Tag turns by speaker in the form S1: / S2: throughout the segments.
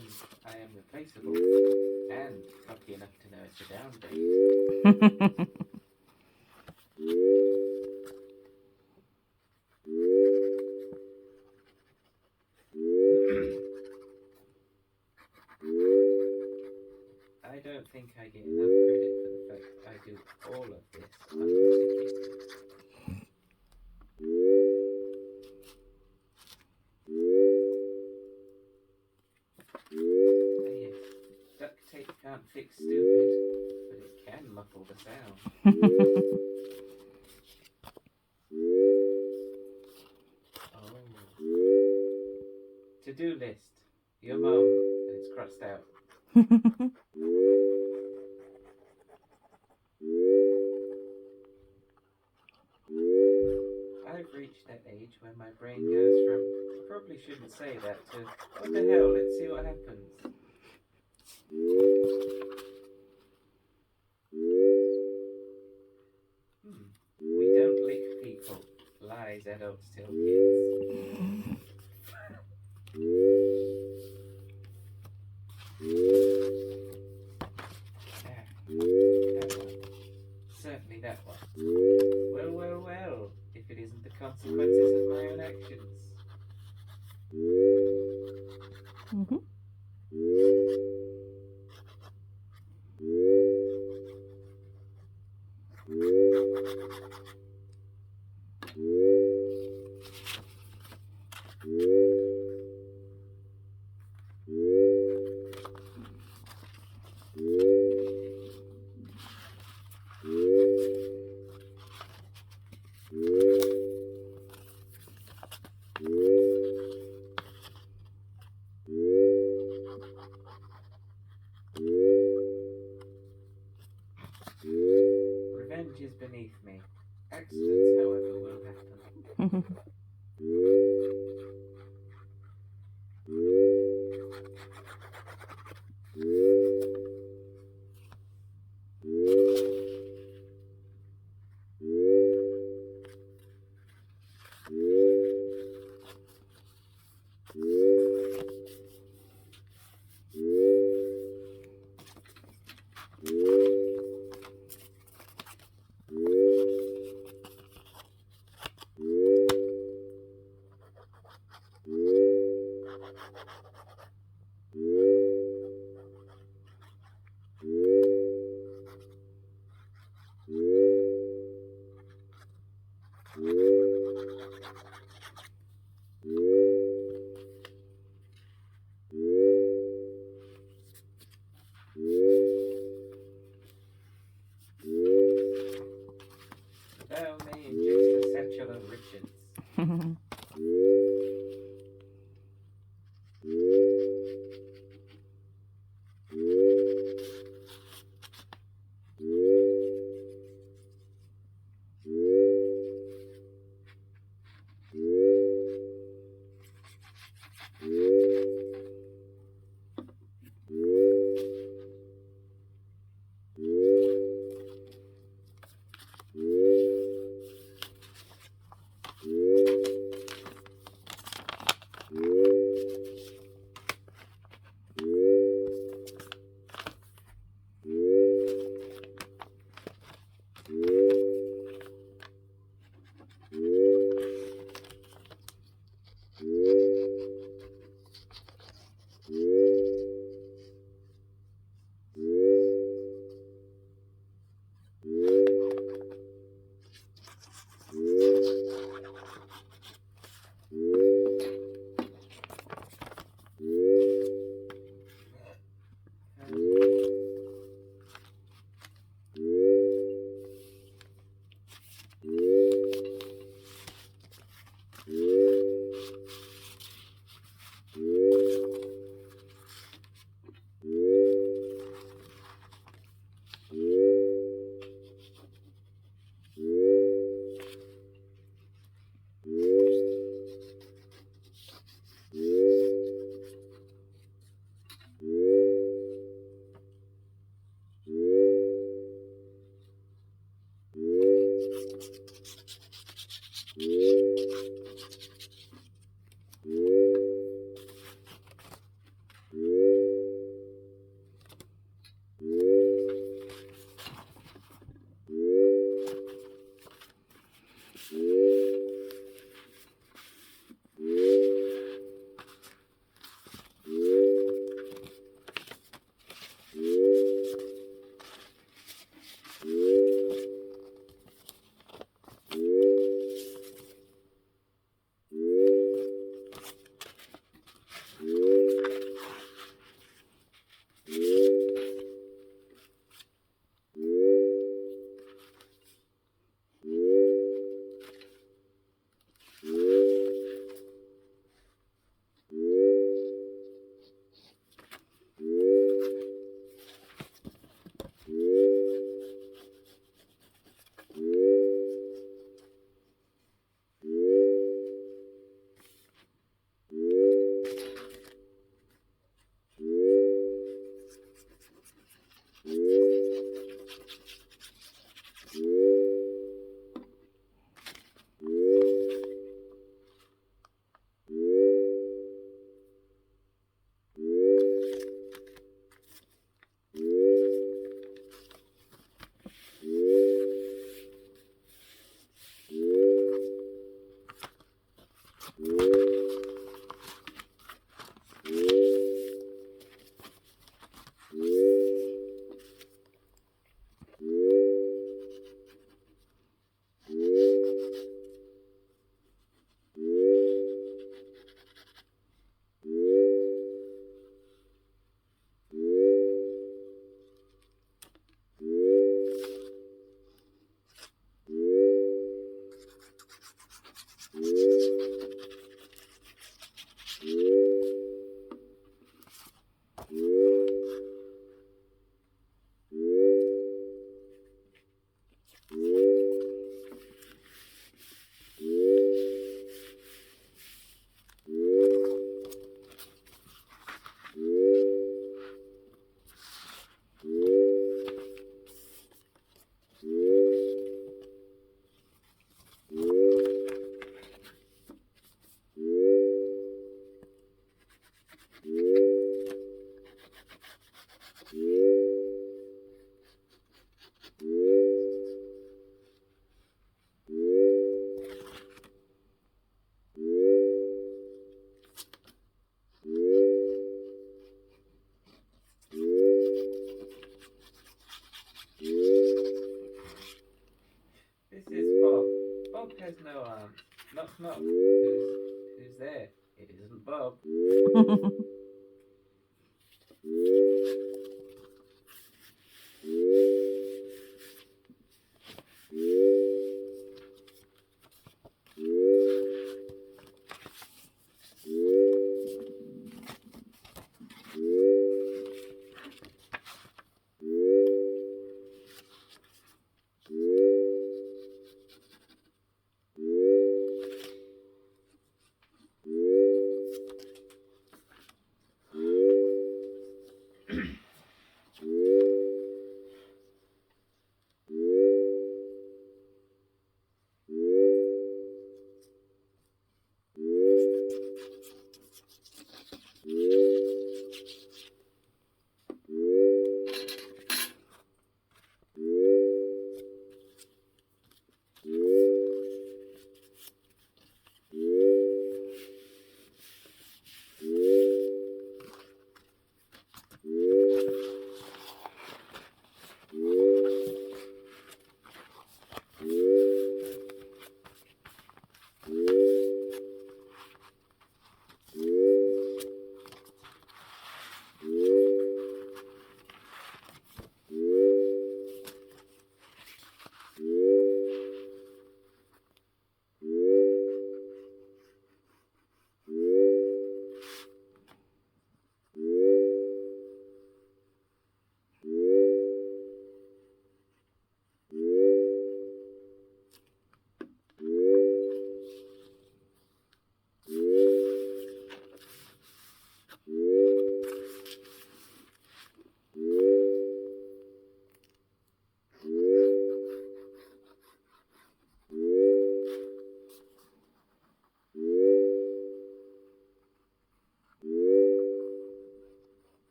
S1: and I am replaceable, and lucky enough to know it's a down date. I don't think I get enough credit for the fact I do all of this uncritically. Ah, yes, duct tape can't fix stupid, but it can muffle the sound. Oh. To-do list. Your mum, and it's crossed out. I've reached that age when my brain goes from, I probably shouldn't say that, to, what the hell, let's see what happens. We don't lick people. Lies adults tell kids. That one. Certainly that one. Well, well, well, if it isn't the consequences of my own actions.
S2: Mhm.
S1: Revenge is beneath me. Accidents, however, will happen. Thou may inject the satchel of riches. This is Bob. Bob has no arms. Knock, knock. Who's there? It isn't Bob.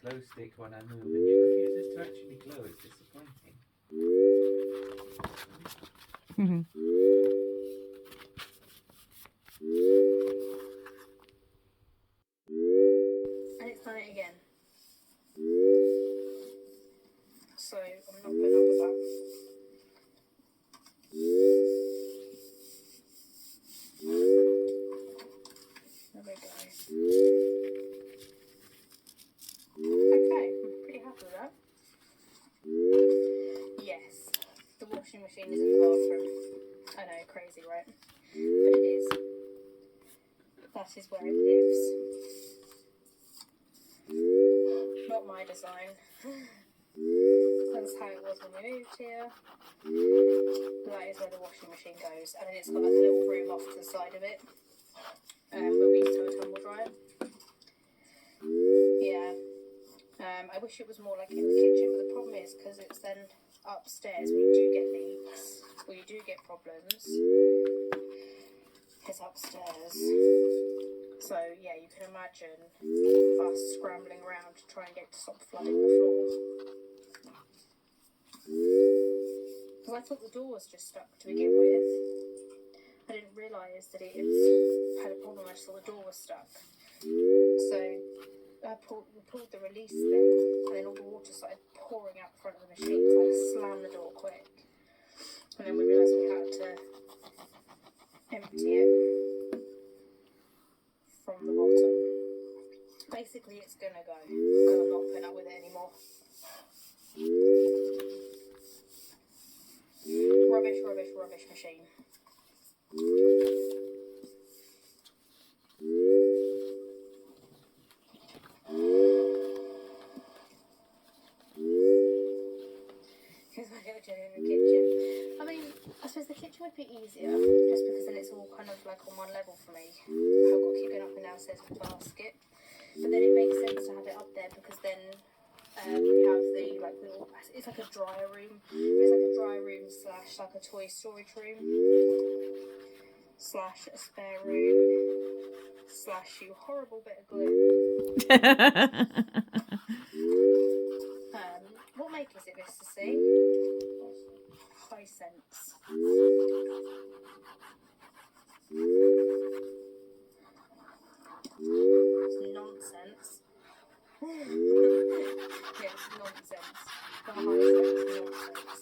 S1: Glow stick when I move, and it refuses to actually glow. It's disappointing.
S2: And it's done it again. So I'm not putting up with that. There we go. Okay, I'm pretty happy with that. Yes, the washing machine is in the bathroom. I know, crazy, right? But it is. That is where it lives. Not my design. That's how it was when we moved here. That is where the washing machine goes. And then it's got like a little room off to the side of it. Where we used to have a tumble dryer. Yeah. I wish it was more like in the kitchen, but the problem is because it's then upstairs when you do get leaks or you do get problems, it's upstairs. So can imagine us scrambling around to try and get to stop flooding the floor. Because I thought the door was just stuck to begin with. I didn't realise that it had a problem. I just thought the door was stuck. So we pulled the release thing, and then all the water started pouring out the front of the machine. So I had to slam the door quick. And then we realised we had to empty it from the bottom. Basically, it's gonna go because I'm not putting up with it anymore. Rubbish, rubbish, rubbish machine. Here's my little Jenny in the kitchen. I mean, I suppose the kitchen would be easier just because then it's all kind of like on one level for me. I've got to keep going up and downstairs with the basket. But then it makes sense to have it up there because then we have the like little, it's like a dryer room. It's like a dryer room slash like a toy storage room slash a spare room slash you horrible bit of glue. What make is it, Mr. C? Hisense. It's nonsense. Yeah, it's nonsense. The Hisense nonsense.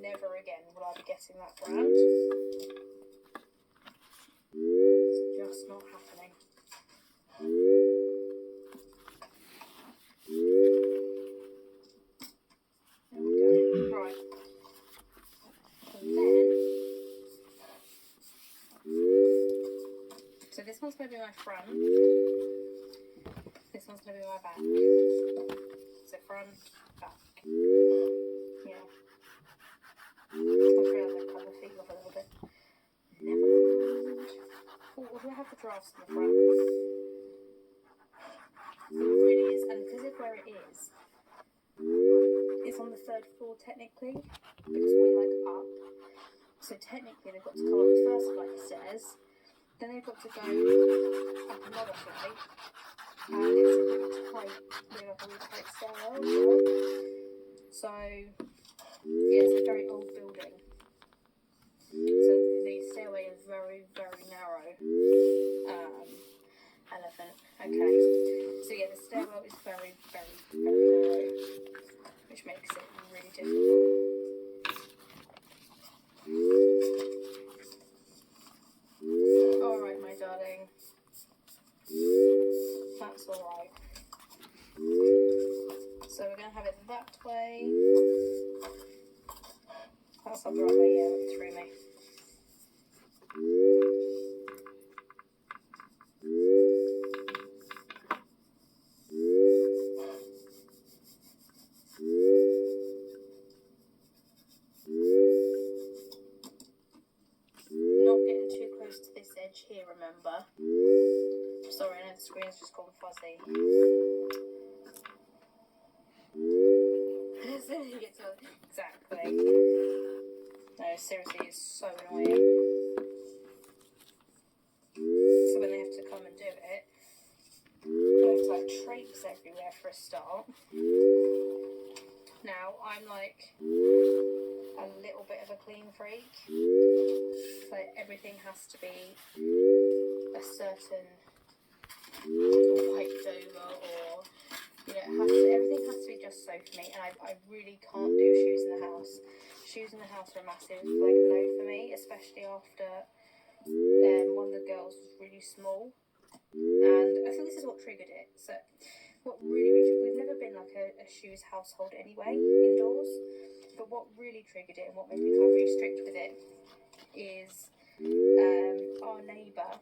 S2: Never again will I be getting that brand. It's just not happening. There we go. Right. And then, so this one's going to be my front. This one's going to be my back. So front, back. Yeah. I'm trying to cut the feet off a little bit. Never mind. Oh, do I have the drafts in the front? It really is, and because of where it is, it's on the 3rd floor technically, because we're like up. So technically they've got to come up the first flight of stairs, then they've got to go up another flight, and it's a really tight stairwell as well. So yeah, it's a very old building. So the stairway is very, very narrow. Elephant. Okay. So yeah, the stairwell is very, very, very narrow, which makes it really difficult. Alright, my darling. That's alright. So we're going to have it that way. That's not the right way, yeah, it threw me. Not getting too close to this edge here, remember? Sorry, I know the screen's just gone fuzzy. Exactly. No, seriously, it's so annoying. So when they have to come and do it, they have to like traipse everywhere for a start. Now, I'm like a little bit of a clean freak. So everything has to be a certain wiped over, or you know, everything has to be just so for me, and I really can't do shoes in the house. Shoes in the house are a massive like no for me, especially after one of the girls was really small, and I think this is what triggered it. So what we've never been like a shoes household anyway indoors, but what really triggered it and what made me become really strict with it is our neighbour.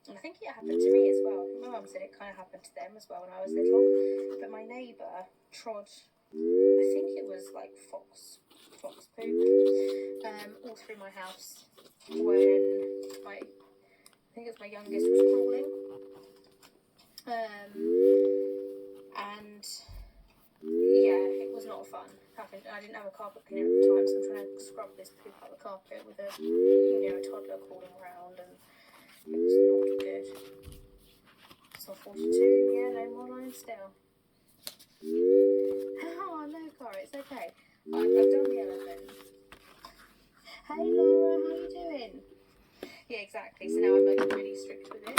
S2: And I think it happened to me as well. I think my mum said it kind of happened to them as well when I was little. But my neighbour trod, I think it was like fox poop, all through my house when I think it was my youngest was crawling. And yeah, it was not fun. I didn't have a carpet cleaner at the time, so I'm trying to scrub this poop out of the carpet with a, a toddler crawling around, and it was not good. So 42, yeah, no more line still. Oh no, Cara, it's okay. I've done the elephant. Hey Laura, how you doing? Yeah, exactly. So now I'm like really strict with it.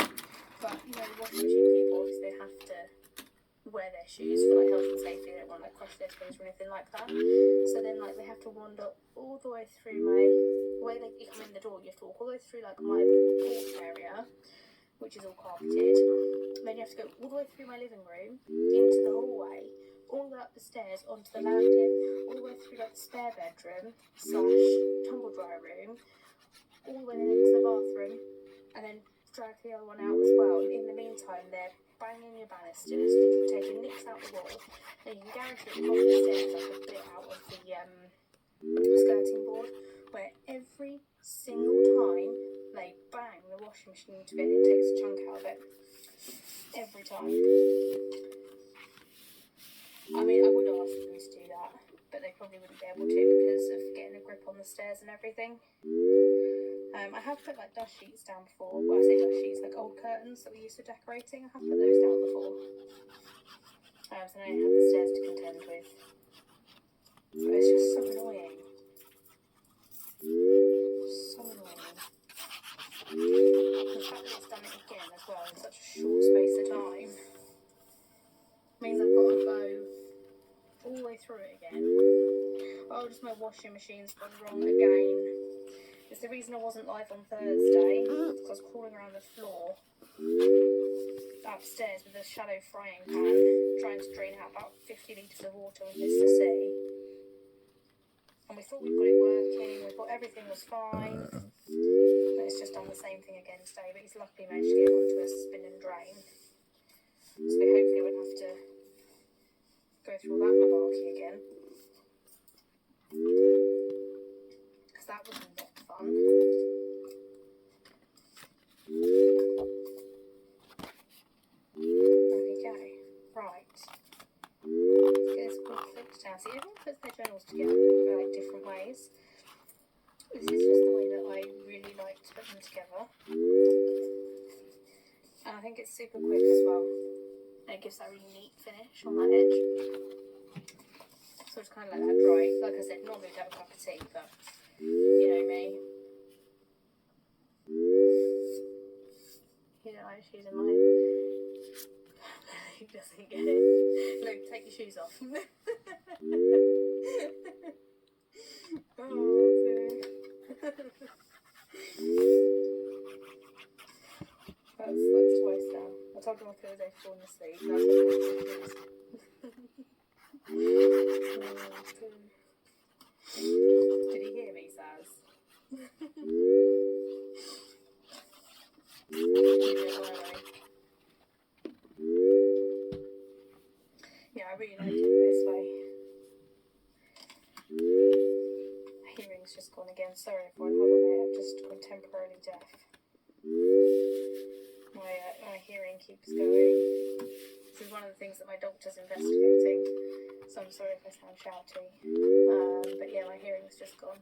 S2: But the washing machine people, obviously they have to wear their shoes for like health and safety. They don't want to like crush their toes or anything like that. So then like they have to wander all the way through the way like you come in the door, you have to walk all the way through like my porch area, which is all carpeted. Then you have to go all the way through my living room, into the hallway, all the way up the stairs onto the landing, all the way through like the spare bedroom / tumble dryer room, all the way into the bathroom, and then drag the other one out as well. And in the meantime, they're banging your banisters, you're taking nicks out the wall, and you can guarantee at the top of the stairs like a bit out of the skirting board, where every single time they bang the washing machine into it, it takes a chunk out of it. Every time. I mean, I would ask them to do that, but they probably wouldn't be able to because of getting a grip on the stairs and everything. I have put like dust sheets down before. Well, I say dust sheets, like old curtains that we used for decorating. I have put those down before. So now you have the stairs to contend with. But it's just so annoying. So annoying. The fact that it's done it again as well in such a short space of time means I've got to go all the way through it again. Oh, just my washing machine's gone wrong again. It's the reason I wasn't live on Thursday, because I was crawling around the floor upstairs with a shallow frying pan, trying to drain out about 50 litres of water with Mr. C. And we thought we'd got it working, we thought everything was fine. But it's just done the same thing again today, but he's luckily managed to get it onto a spin and drain. So we hopefully won't have to go through all that malarkey again. Because that was not fun. There we go. Right. Let's get this all flipped down. See, everyone puts their journals together in like different ways. This is just the way that I really like to put them together. And I think it's super quick as well. And it gives that really neat finish on that edge. So just kind of let that dry. Like I said, normally I'd have a cup of tea, but you know me. You don't like shoes in mine. He doesn't get it. Luke, take your shoes off. Oh, dear. That's twice now. I told him on Thursday for falling asleep. Now I told him to shoes. Did he hear me, Saz? Yeah, I really like it this way. Hearing's just gone again. Sorry everyone, hold on a minute. I've just gone temporarily deaf. My hearing keeps going. This is one of the things that my doctor's investigating. So I'm sorry if I sound shouty. But yeah, my hearing's just gone.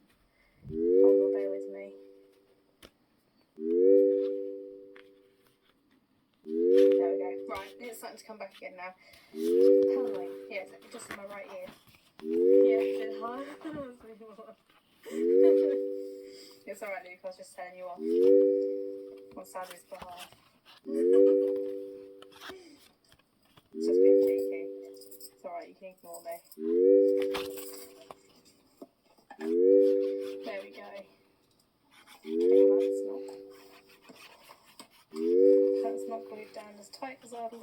S2: Hold on, bear with me. There we go. Right, it's starting to come back again now. How annoying. Yeah, it's just in my right ear. Yeah, is it hard? It's alright, Luke, I was just telling you off. On Sally's behalf. It's just being cheeky. It's alright, you can ignore me. There we go. That's not glued down as tight as I'd like.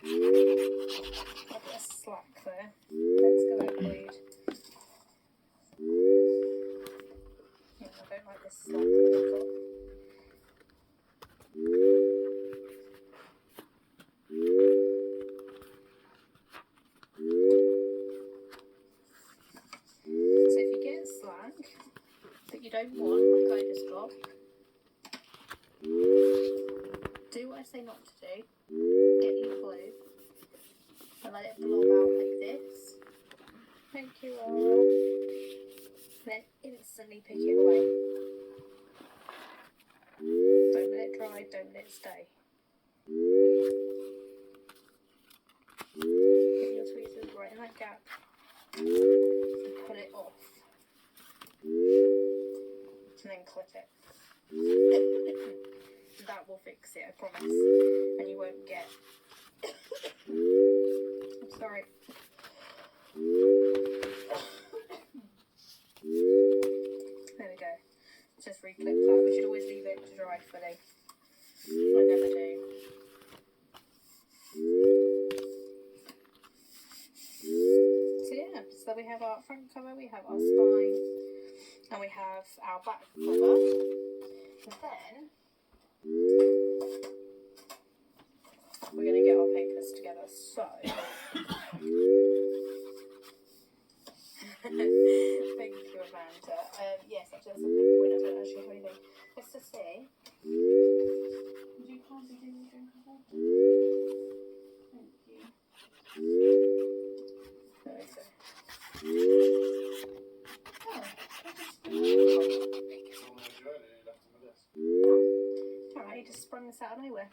S2: A bit of slack there. Let's go and glued. Yeah, I don't like this slack that we've got. So if you get slack that you don't want, like I just got, do what I say not to do. Get your glue and let it blob out gently pick it away. Don't let it dry, don't let it stay. Get your tweezers right in that gap and pull it off. And then clip it. That will fix it, I promise. And you won't get... I'm sorry. There we go. Just re-clip that. We should always leave it to dry fully. I never do. So yeah, so we have our front cover, we have our spine, and we have our back cover. And then we're going to get our papers together. So thank you, Amanda. Yes, actually that's a good point. I don't actually have anything. Let's just see. Would you kindly do me a drink of water? Thank you. There we go. Oh, alright, you just sprung this out of nowhere.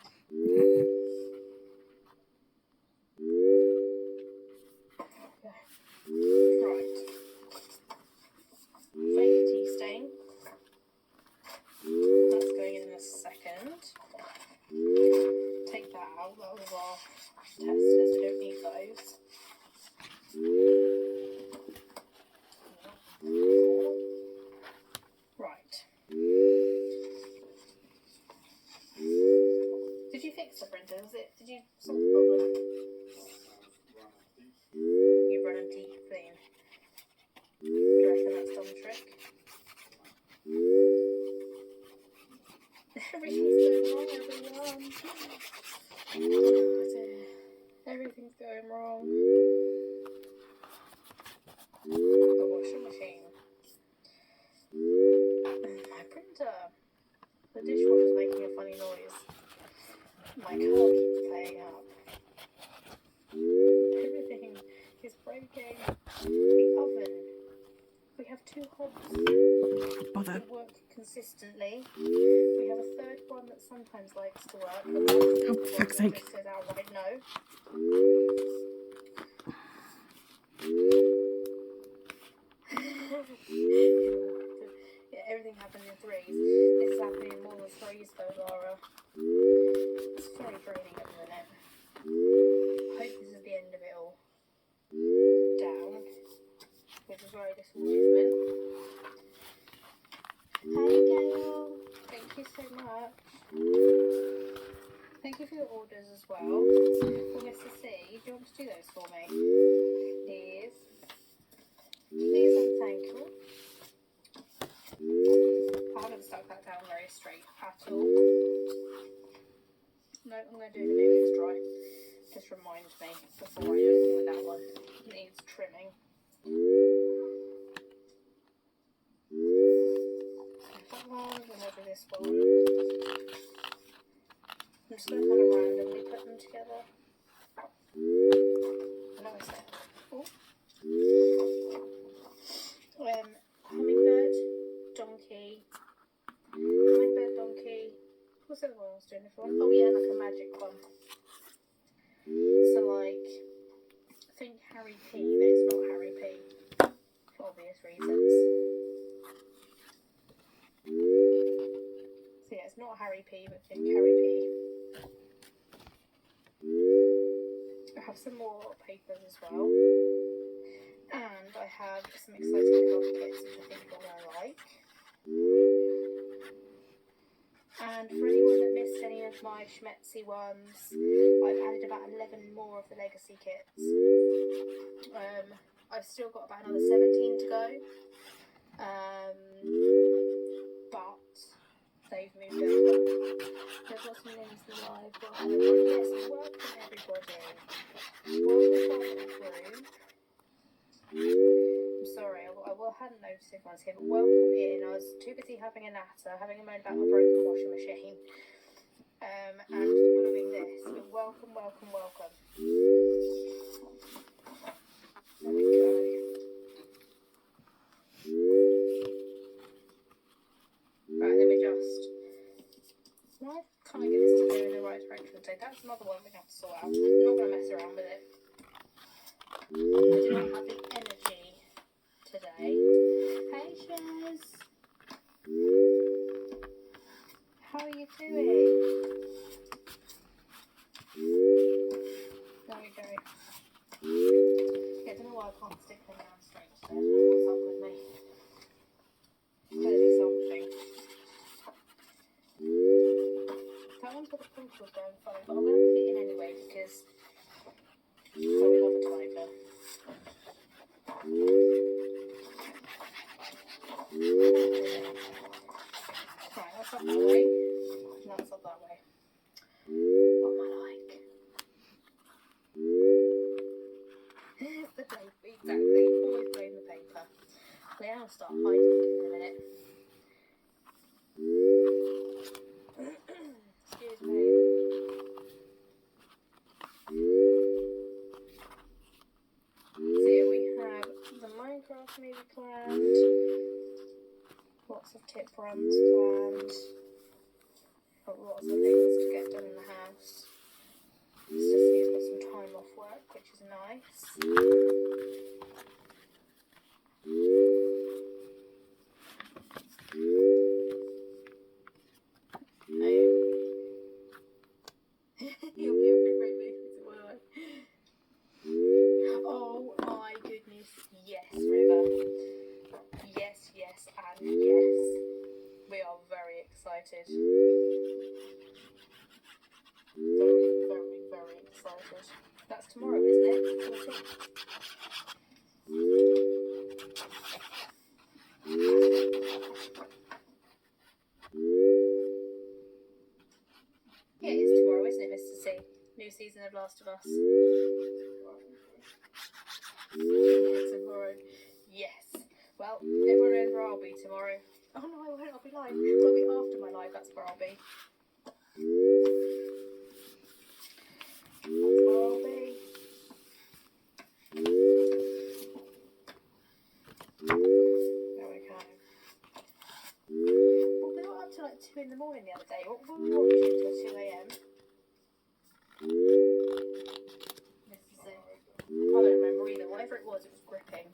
S2: Right. Fake tea stain. That's going in a second. Take that out. That was our testers. We don't need those. Right. Did you fix the printer? Did you solve the problem? You run a deep clean. Do you reckon that's done the trick? Everything's going wrong, everyone. Oh dear. Everything's going wrong. The washing machine. My printer. The dishwasher's making a funny noise. My car keeps playing up. Everything is breaking. The oven. We have 2 hobs
S3: Bother.
S2: that work consistently. We have a third one that sometimes likes to work. And
S3: Oh, for fuck's sake.
S2: just says outright no. Yeah, everything happens in 3s. This is happening in more than 3s though, Lara. It's very draining at the minute. I hope this is the end of it all. Down. With a very little movement. Hey Gail, thank you so much. Thank you for your orders as well. For Mr. C, do you want to do those for me? Please. Please and thank you. I haven't stuck that down very straight at all. No, I'm going to do it the minute it's dry. Just remind me before I do anything with that one. It needs trimming. That one, then I'll do this one. I'm just going to kind of randomly put them together. I know I said. Oh. Hummingbird, donkey. Hummingbird, donkey. What's the other one I was doing this one? Oh yeah, like a magic one. So like, think Harry P, but it's not Harry P. For obvious reasons. So yeah, it's not Harry P, but think Harry P. I have some more papers as well. And I have some exciting card kits which I think you're going to like. And for anyone that missed any of my Schmetzy ones, I've added about 11 more of the legacy kits. I've still got about another 17 to go. But they've moved over. There's lots of names live. Welcome everybody. Yes, welcome everybody. Welcome through. I'm sorry, I hadn't noticed if I was here, but welcome in. I was too busy having a natter, having a moan about my broken washing machine, and gluing this. But welcome, welcome, welcome. There we go. That's another one we have to sort out. I'm not going to mess around with it. I do not have the energy today. Hey, Shez. How are you doing? There we go. Yeah, I don't know why I can't stick them down straight today. I don't know what's up with me. Clearly something. That one's got the punctual going funny, but I'm going to put it in anyway because we love a tiger. Right, that's up that way. No, it's up that way. What am I like? The paper, exactly. Always blame the paper. Leanne will start hiding in a minute. Excuse me. So yeah, we have the Minecraft movie planned. Lots of tip runs planned. Got lots of things to get done in the house. Cecily's got some time off work, which is nice. Oh my goodness, yes, River. Yes, yes, and yes. We are very excited. Very, very, very excited. That's tomorrow, isn't it? 14th. Yeah, it is tomorrow, isn't it, Mr. C? New season of Last of Us. Yeah, tomorrow. Yes. Well, everyone knows where I'll be tomorrow. Oh no, I won't. I'll be live. I'll be after my live. That's where I'll be. That's where I'll be. There we go. Well, we were up till like 2 in the morning the other day. What were we watching till 2 a.m? This is it. I don't remember either. Whatever it was gripping.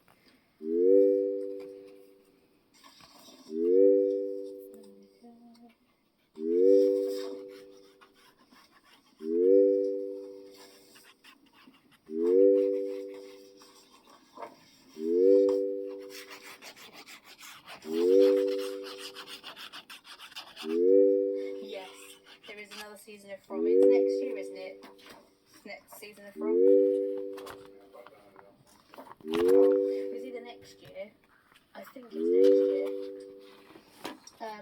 S2: Yes, there is another season of From. It's next year, isn't it? Next season of From. Oh, it's either next year. I think it's next year.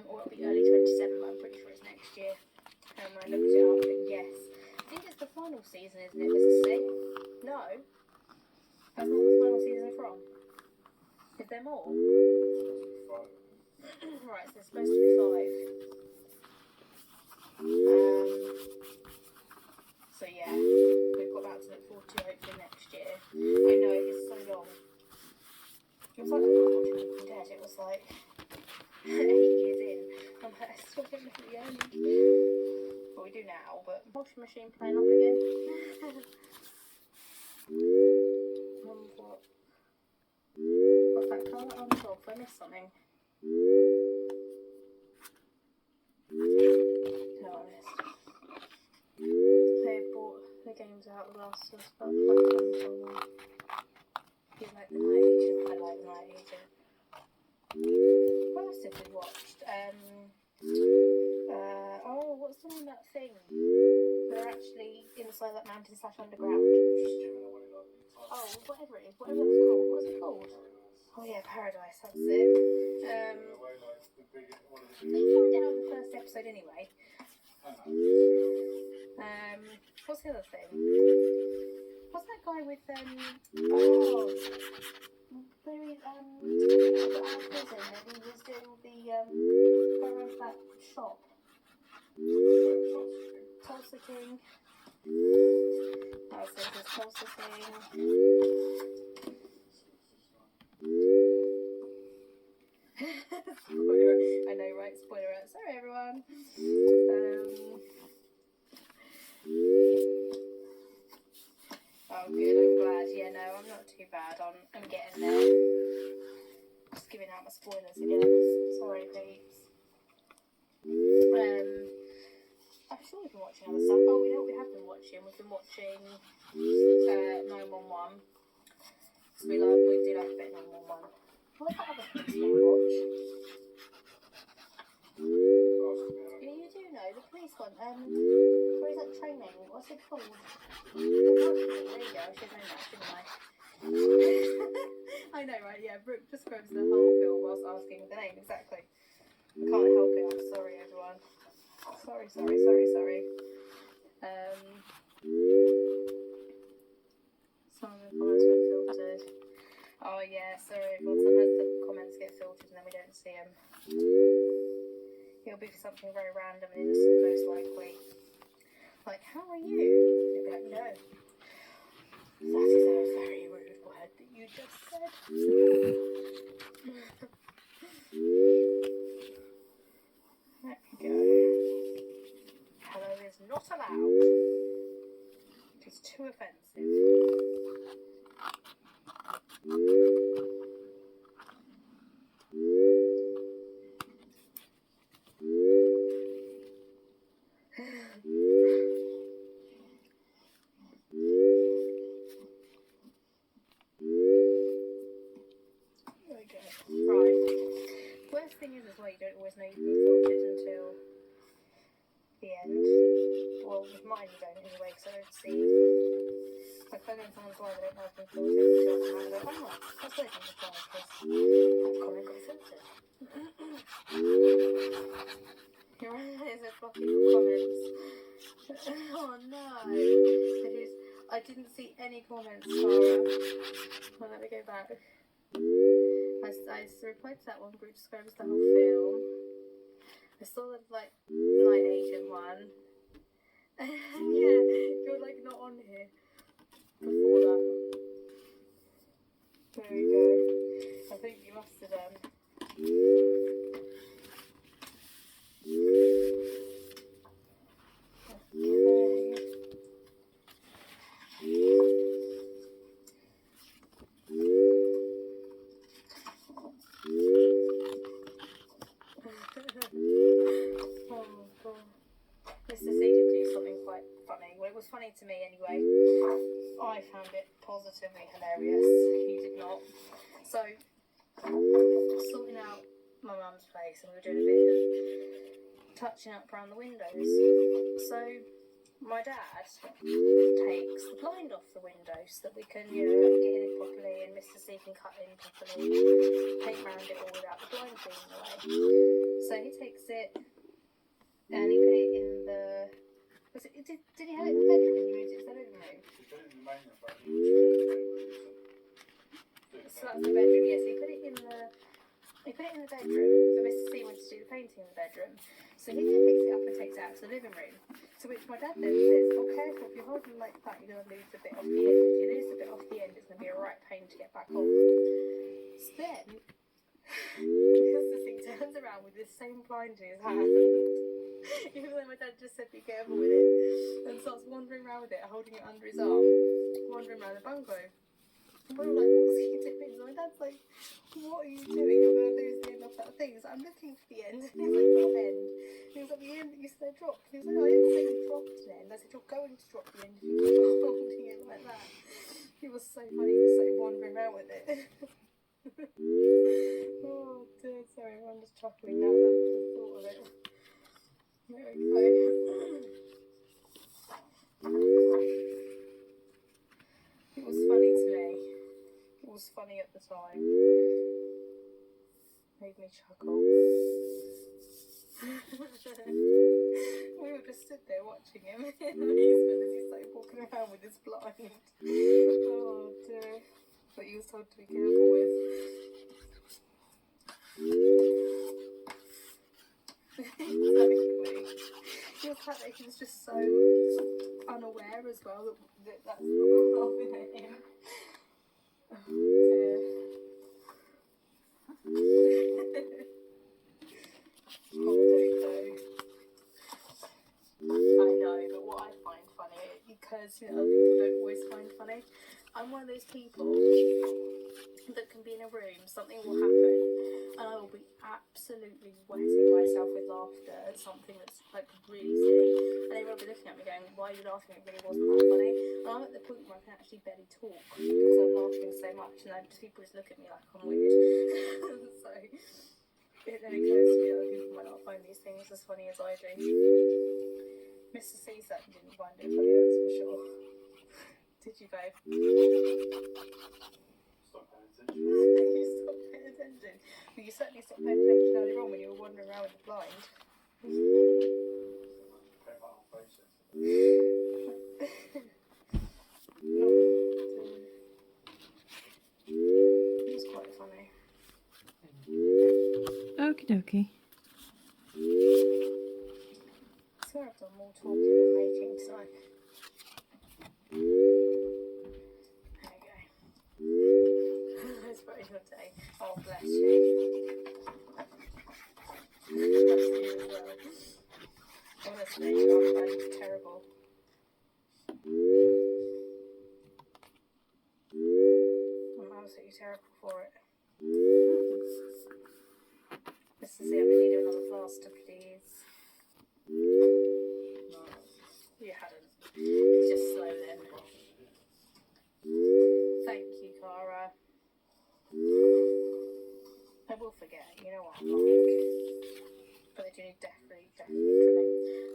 S2: Or it'll be early 27, but I'm pretty sure it's next year. When I looked it up, but yes. I think it's the final season, isn't it, Mr. C? No. That's not the final season of From. Is there more? Right, so there's supposed to be 5. So yeah, we've got that to look forward to hopefully next year. I know it is so long. It was like watching Walking Dead. It was like 8 years in. I'm like, I still don't know the end. Well, we do now, but washing machine playing up again. What's that colour? Oh, no, I missed something. No, I missed. They bought the games out of Last of Us, but I you like the Night Agent? I like the Night Agent. What else did we watch? Oh, what's the name of that thing? They're actually inside that mountain / underground. Oh, whatever it is, whatever that's called. What's it called? Oh yeah, Paradise, that's it. We found out in the first episode anyway. What's the other thing? What's that guy with where he got out of prison and he was doing the going around that shop. Tulsa King. Oh, so there's Tulsa King. Spoiler. I know, right? Spoiler alert. Sorry, everyone. I'm getting there. Just giving out my spoilers again. Sorry, peeps. I'm sure we've been watching other stuff. Oh, we know what we have been watching. We've been watching 911. So we do like a bit of 911. What other things do we watch? Yeah, you do know the police one. Where is that training? What's it called? There you go. I should know that, shouldn't I? I know, right? Yeah, Brooke describes the whole film whilst asking the name. Exactly. I can't help it. I'm sorry, everyone. Sorry. Some of the comments were filtered. Oh yeah, sorry everyone. Sometimes the comments get filtered and then we don't see them. It'll be for something very random and innocent, most likely. Like, how are you? You'll be like, no. That is a very rude word that you just said. There we go. Hello is not allowed. It is too offensive. As well, you don't always know you've been filtered until the end. Well, with mine you don't anyway, because I don't see. Like if I go in someone's live, I don't know I've been filtered until I come out and go, oh, that's why I didn't reply, because that comment got filtered. You're right, there's a fucking comments. Oh no. I didn't see any comments, Sarah. Well, let me go back. I replied to that one. Group describes the whole film. I saw the night agent one. Yeah, you're not on here before that. There we go. I think you must have done. Funny to me anyway. I found it positively hilarious. He did not. So, sorting out my mum's place and we were doing a bit of touching up around the windows. So, my dad takes the blind off the window so that we can, get in it properly and Mr. C can cut in properly, paint around it all without the blind being away. So he takes it and he put it in the... Did he have it in the bedroom and you moved it to the living room?
S3: He put it in the main room,
S2: So that's the bedroom, yes. He put it in the bedroom for Mr. C went to do the painting in the bedroom. So he then picks it up and takes it out to the living room. To which my dad then says, oh careful, if you're holding like that you're going to lose a bit off the end. If you lose a bit off the end it's going to be a right pain to get back on. So then Mr. C turns around with this same blind in his hand. Even though my dad just said be careful with it, and starts wandering around with it, holding it under his arm, wandering around the bungalow. And we're all like, what's he doing? So my dad's like, what are you doing? You're going to lose the end off that thing. So I'm looking for the end. And he's like, what end? And he was like, the end that you said I dropped. He was like, no, I didn't say you dropped an end. I said, you're going to drop the end if you keep holding it like that. He was so funny. He was so wandering around with it. Oh dear, sorry, I'm just chuckling now at the thought of it. There we go. It was funny to me. It was funny at the time. Made me chuckle. We were just stood there watching him in amazement as he's like walking around with his blind. Oh dear. But he was told to be careful with. Exactly. He was just so unaware as well that that's not helping him. Oh dear. Oh, don't go. I know, but what I find funny, because other people don't always find funny, I'm one of those people in a room, something will happen, and I will be absolutely wetting myself with laughter at something that's like really silly, and everyone will be looking at me going, why are you laughing? It really wasn't that funny. And I'm at the point where I can actually barely talk because I'm laughing so much, and then people just look at me like I'm weird. So it then occurs to me that other people might not find these things as funny as I do. Mr. C certainly didn't find it funny, that's for sure. Did you, babe?
S3: Stop paying attention.
S2: You stopped paying attention. Well, you certainly stopped paying attention earlier on when you were wandering around with the blind.
S3: Paint my whole face yesterday.
S2: It was quite funny.
S4: Okie dokie.
S2: I swear I've done more talking than making tonight. There you go. That's very good day. Oh, bless you. Bless you as well. Honestly, I'm terrible. I'm absolutely terrible for it. Mr. Z, I'm going to need another plaster, please. You hadn't. It's just slow then. Thank you, Cara. I will forget, you know what I'm like. But they do need definitely trimming.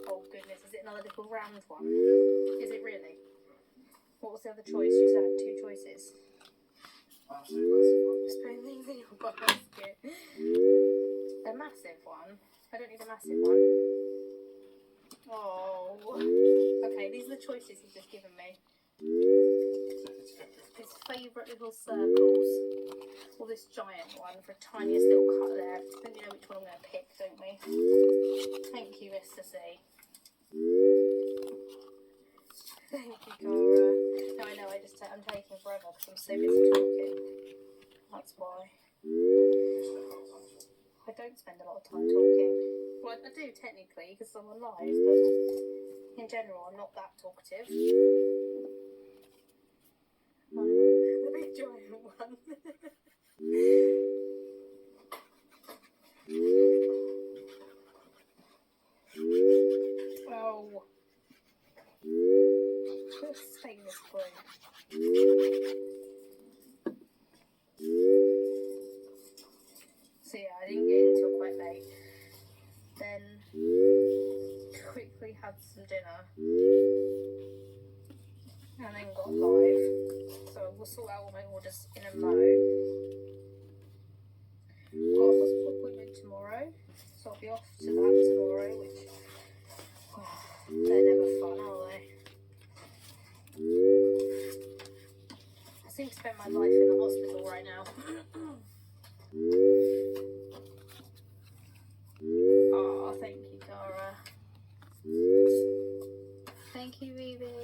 S2: Oh goodness, is it another little round one? Is it really? What was the other choice? You said I had 2 choices.
S3: Absolutely massive one.
S2: Just putting these in your basket. A massive one? I don't need a massive one. Oh. Okay, these are the choices he's just given me. His favourite little circles. Or this giant one for a tiniest little cut there. Then you know which one I'm going to pick, don't we? Thank you, Mr. C. Thank you, Cara. No, I know, I'm taking forever because I'm so busy talking. That's why. I don't spend a lot of time talking. Well, I do technically because I'm on live, but in general, I'm not that talkative. The big giant one. Oh. Let's take this blue. So yeah, I didn't get in until quite late. Then quickly had some dinner. And then got live. So we'll sort out all my orders in a mo. Got a hospital appointment tomorrow. So I'll be off to that tomorrow, which they're never fun, are they? I seem to spend my life in the hospital right now. Oh, thank you, Cara. Thank you, Ruby.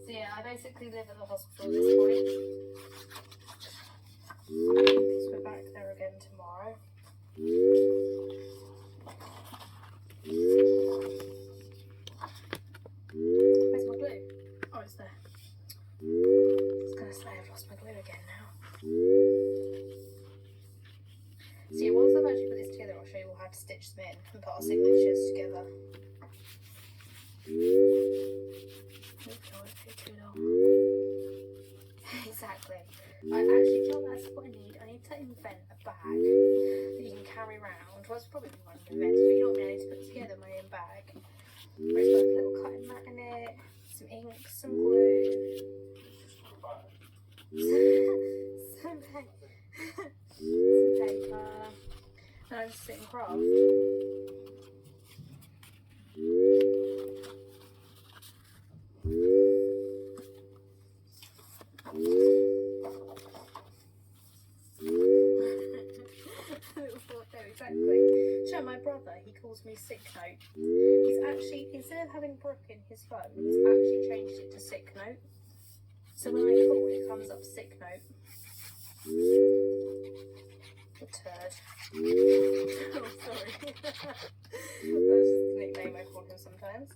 S2: So yeah, I basically live at the hospital at this point. So we're back there again tomorrow. Where's my glue? Oh, it's there. I was going to say I've lost my glue again now. So yeah, once I've actually put this together, I'll show you all how to stitch them in and put our signatures together. Too long. Exactly. I actually, do you know what, that's what I need. I need to invent a bag that you can carry around. Well, it's probably one I've invented, but you know what I mean? I need to put together my own bag. Where it's got a little cutting mat in it, some ink, some glue. some paper. And I just sit and craft. Exactly. Show my brother, he calls me Sick Note. He's actually, instead of having Brooke in his phone, he's actually changed it to Sick Note. So when I call, it comes up Sick Note. The turd. Oh, sorry. That's just the nickname I call him sometimes.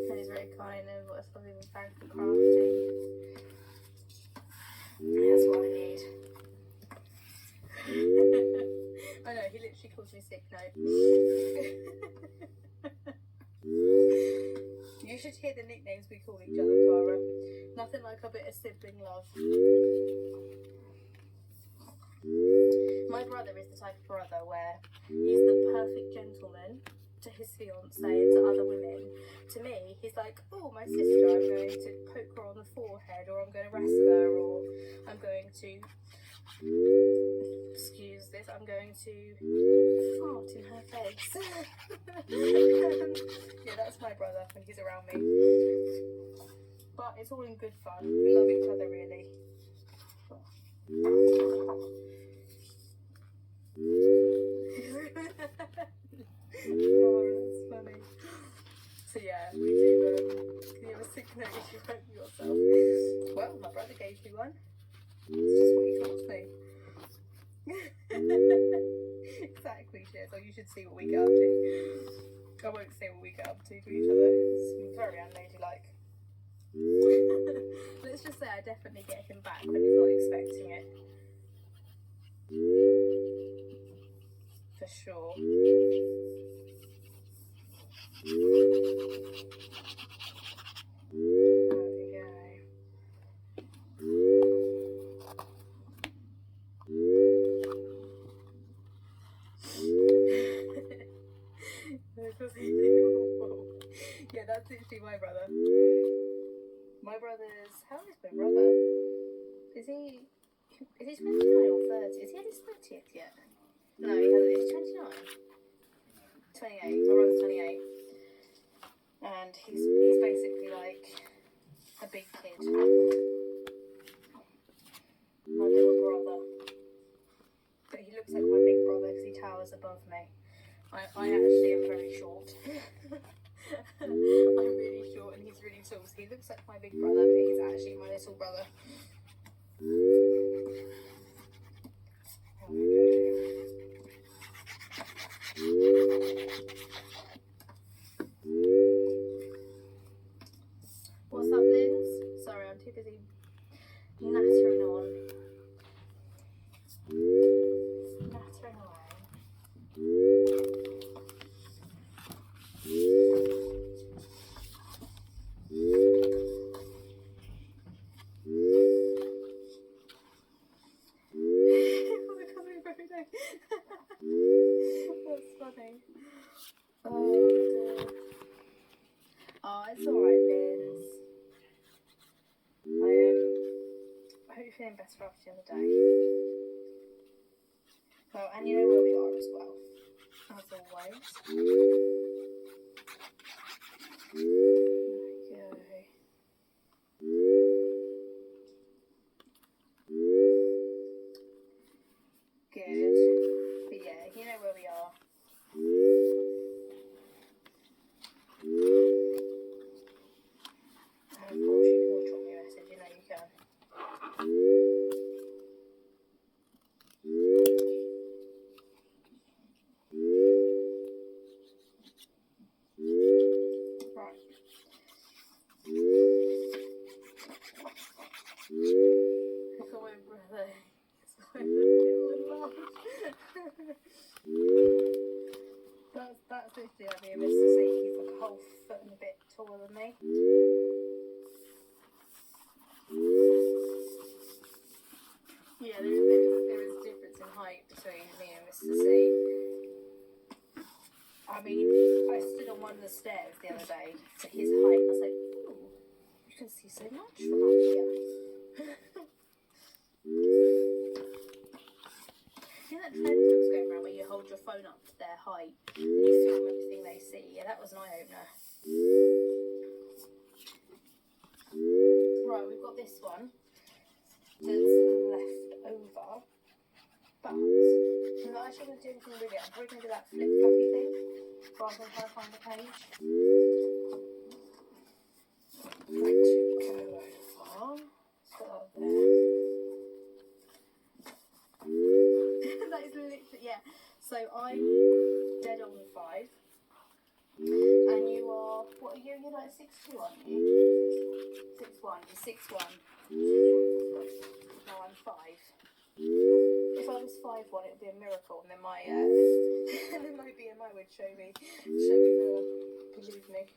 S2: There got us something with bag for crafting. That's what I need. I know, he literally calls me sick note. You should hear the nicknames we call each other, Cara. Nothing like a bit of sibling love. My brother is the type of brother where he's the perfect gentleman to his fiancée and to other women. To me, he's like, oh, my sister, I'm going to poke her on the forehead, or I'm going to wrestle her, or I'm going to, excuse this, I'm going to fart in her face. Yeah, that's my brother when he's around me. But it's all in good fun. We love each other, really. Oh, that's funny. So yeah, we do. Can you have a sick note if you hurt yourself? Well, my brother gave me one. It's just what he taught me. Exactly, Jez. Or you should see what we get up to. I won't say what we get up to each other. It's very unladylike. Let's just say I definitely get him back when he's not expecting it. For sure. There we go. Yeah, that's literally my brother. My brother's... How old is my brother? Is he 29 or 30? Is he at his 30th yet? No, he hasn't. Is he 29? 28. My brother's 28. And he's basically like a big kid. My little brother. But he looks like my big brother because he towers above me. I actually am very short. I'm really short and he's really tall. So he looks like my big brother, but he's actually my little brother. What's up, Linz? Sorry, I'm too busy nattering on. Nattering away. That's funny. Oh, dear. Oh, it's alright, Liz. I hope you're feeling better after the other day. Oh, and you know where we are as well, as always. There we go. Good. But yeah, you know where we are. And of course you can drop me a message, you know you can. Right. Look at my brother. It's my little laugh. That's literally like me and Mr. C. He's like a whole foot and a bit taller than me. Yeah, there is a difference in height between me and Mr. C. I mean, I stood on one of the stairs the other day to his height and I was like, ooh, you can see so much from up here. You know that trend that was going around where you hold your phone up to their height and you film everything they see? Yeah, that was an eye-opener. Right, we've got this one that's left over. But I'm not actually going to do anything with it. I'm probably going to do that flip-floppy thing rather than trying to find the page. Right, to go over. Put that there. That is literally, yeah. So I'm dead on 5. And you are, what are you? You're like 6'2", aren't you? 6'1". You're 6'1". No, I'm 5. If I was 5'1", it would be a miracle, and then my and then my BMI would show me more. Believe me.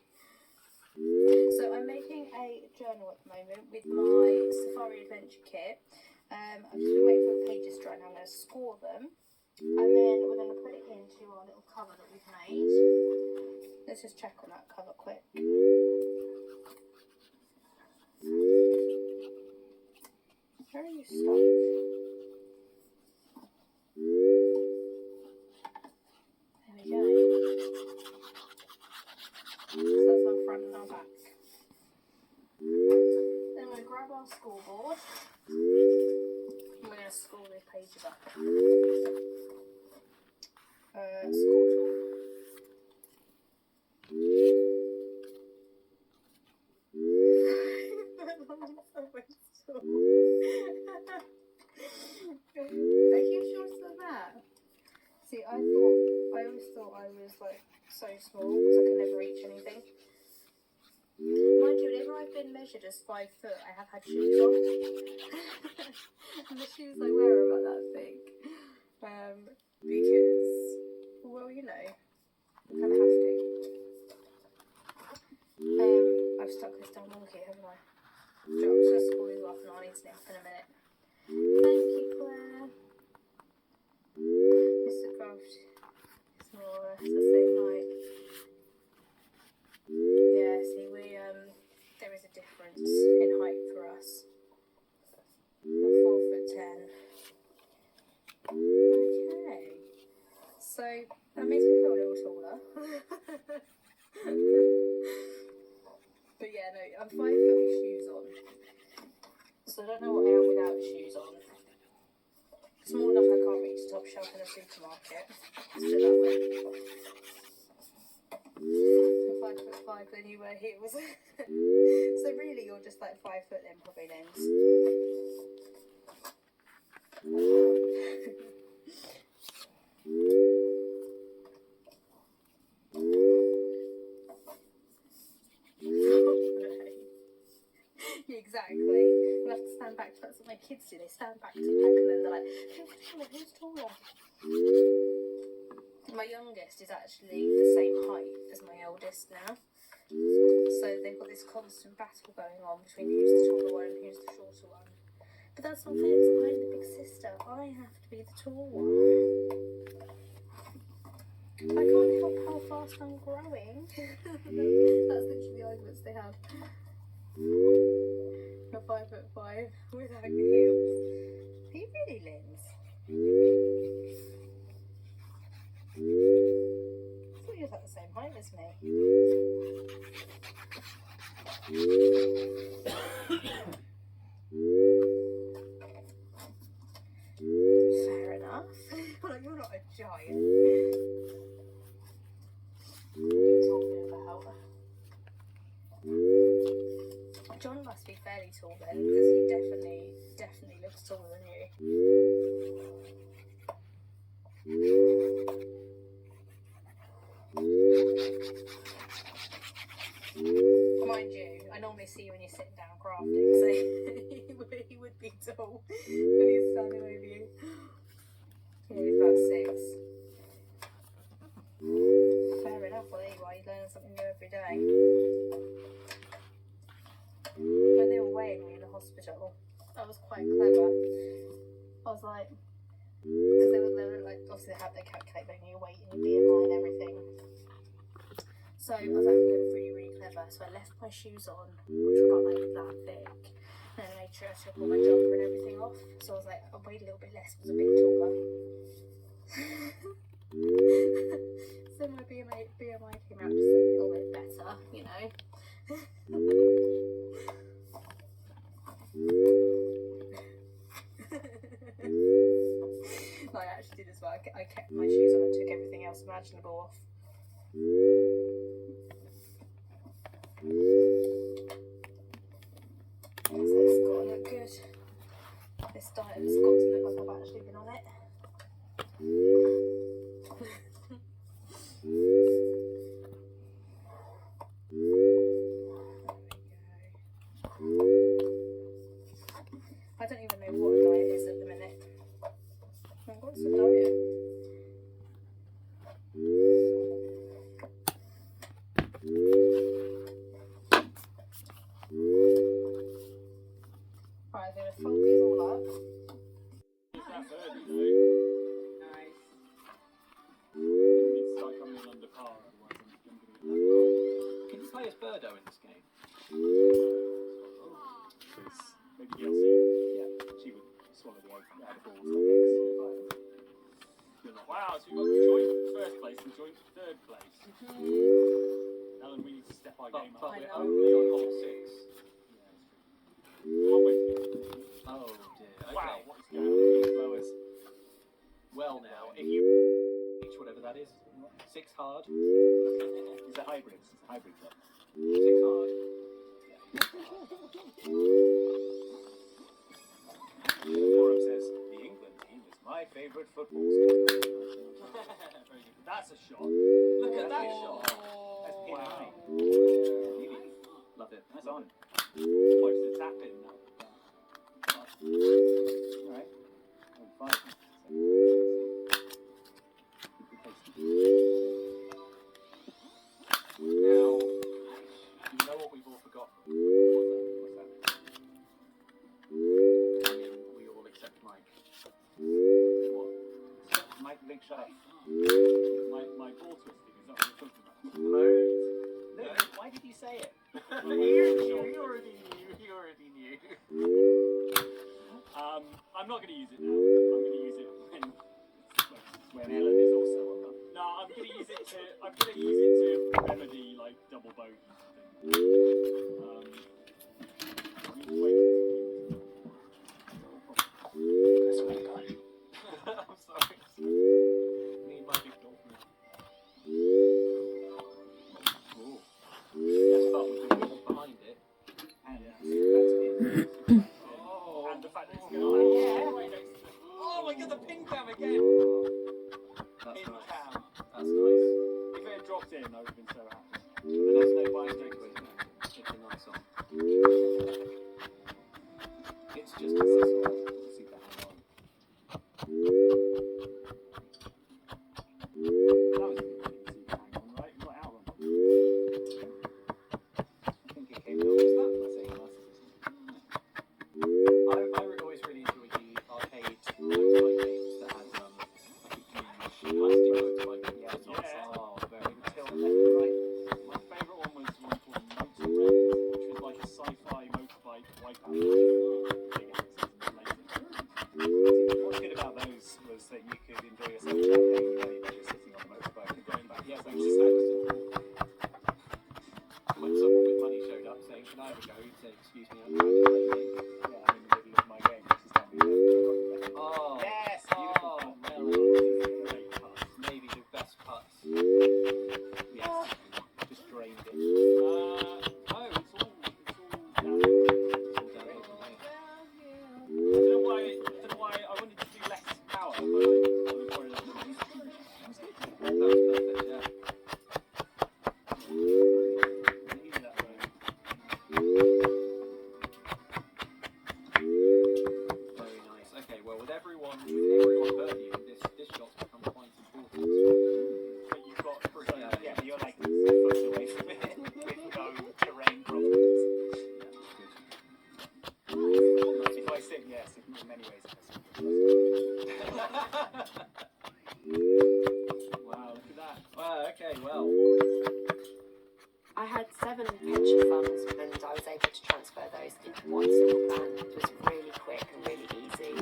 S2: So I'm making a journal at the moment with my Safari Adventure Kit. I've just been waiting for the pages to dry, and I'm going to score them, and then we're going to put it into our little cover that we've made. Let's just check on that cover quick. Where are you stuck? There we go. So that's our front and our back. Then we're going to grab our scoreboard. And we're going to score these pages up. Score tool. Are you sure it's like that? See, I always thought I was like so small because I could never reach anything. Mind you, whenever I've been measured as 5 foot, I have had shoes on. And the shoes I wear are about that big. Because, well, you know, you kind of have to. I've stuck this down wonky, haven't I? So I'm just going to score these off and I'll need to nip up in a minute. Thank you, Claire. Mr. Croft is more or less the same height. Yeah, see, there is a difference in height for us. You're 4'10". Okay. So, that makes me feel a little taller. But yeah, no, I'm 5 foot with shoes on. So I don't know what I am without shoes on. Small enough I can't reach the top shelf in a supermarket. Let's do it that way. I'm 5'5", then you wear heels. So really you're just like 5 foot then, probably Lens. Yeah, exactly. You have to stand back. That's what my kids do. They stand back to back and then they're like, who's taller? My youngest is actually the same height as my eldest now. So they've got this constant battle going on between who's the taller one and who's the shorter one. But that's not fair because I'm the big sister. I have to be the tall one. I can't help how fast I'm growing. That's literally the arguments they have. You're 5'5" without your heels. Are you really, Linz? I thought you were about the same height as me. Fair enough. Like, you're not a giant. What are you talking about? John must be fairly tall then, because he definitely looks taller than you. Mind you, I normally see you when you're sitting down crafting, so he would be tall when he's standing over you. Yeah, he's about 6. Fair enough, well there you are, you learn something new every day. When they were weighing me in the hospital, that was quite clever. I was like, because they were like, obviously they calculate your weight and your BMI and everything. So I was like, I'm going really, really clever. So I left my shoes on, which were about like that big, and I made sure I took all my jumper and everything off. So I was like, I weighed a little bit less, was a bit taller. So my BMI came out just a little bit better, you know. No, I actually did as well. I kept my shoes on and took everything else imaginable off. So it's got to look good. This diet has got to look like I've actually been on it.
S3: game.
S4: But
S2: I
S4: we're
S2: know.
S4: only on hole 6.
S3: Can't wait to get
S4: Oh dear. Okay.
S3: Wow, what is going on with these blowers?
S4: Well now, if you reach whatever that is, 6 hard.
S3: It's a hybrid. It's a hybrid club.
S4: 6 hard.
S3: The forum says, the England team is my favourite football team.
S4: Very good.
S3: That's a shot.
S4: Look at that
S3: That's
S4: shot.
S3: That's pin
S4: Wow.
S3: high.
S4: Love it.
S3: That's on.
S4: Watch the tap in now.
S3: Alright. 5.
S4: Now, you know what we've all forgotten?
S3: What's that?
S4: I mean, we all except Mike.
S3: What? Mike, Link, shut up. My ball twisting, is that what you're talking about?
S4: No.
S3: No, why did you say it?
S4: You already knew.
S3: I'm not going to use it now. I'm going to use it when Ellen is also on that. No, I'm going to use it to remedy like double bogey thing. I need to wait for this.
S4: I'm sorry. Me and my big dolphin.
S3: Ooh.
S4: Yes, but with the wheel behind it.
S3: And that's it.
S4: Oh.
S3: And the fact that it's
S4: Oh,
S3: going to
S4: yeah.
S3: right next to
S4: Oh my god, the pin cam again! That's
S3: pin
S4: nice.
S3: cam.
S4: That's nice.
S3: If it had dropped in, I would have been so happy.
S4: But there's no bind straight away. It's a nice song. It's just a sizzle.
S3: See that hang on. That was a good thing to see that hang on, right? Not out on. I think it came out. Was that? Am I saying narcissism?
S4: I always really enjoyed the arcade motorbike games that had like a huge plastic motorbike.
S3: Yeah.
S4: Oh, very nice.
S3: Tilt left and right. My favourite one was one called Motor Red, which was like a sci-fi motorbike wipeout. Big axes and amazing. What's good about those was that you could enjoy yourself that day by just sitting on the motorbike and going back.
S4: Yeah, which is Saxton. When someone with money showed up saying, "Can I have a go?" He'd say, "Excuse me, I'm trying to play a game."
S3: Yeah, I'm in the middle of my game, which is standing there.
S4: Oh,
S3: Yes,
S4: oh,
S3: beautiful.
S4: Melon.
S3: Great pass.
S4: Maybe the best putts.
S3: Yes, just drained it.
S4: No, it's all
S3: downhill.
S4: downhill from here.
S3: I don't know why I wanted to do less power, but I was worried that
S4: That was perfect, yeah. Very nice. Okay, well, with everyone birdie, this shot's become quite important.
S3: But you've got
S4: Pretty,
S3: yeah, but you're like a foot away from it with no terrain problems.
S4: Good.
S3: If I sit, yes, in many ways. Wow, look at that.
S4: Okay, well.
S5: I had 7 pension funds and I was able to transfer those into one single plan. It was really quick and really easy.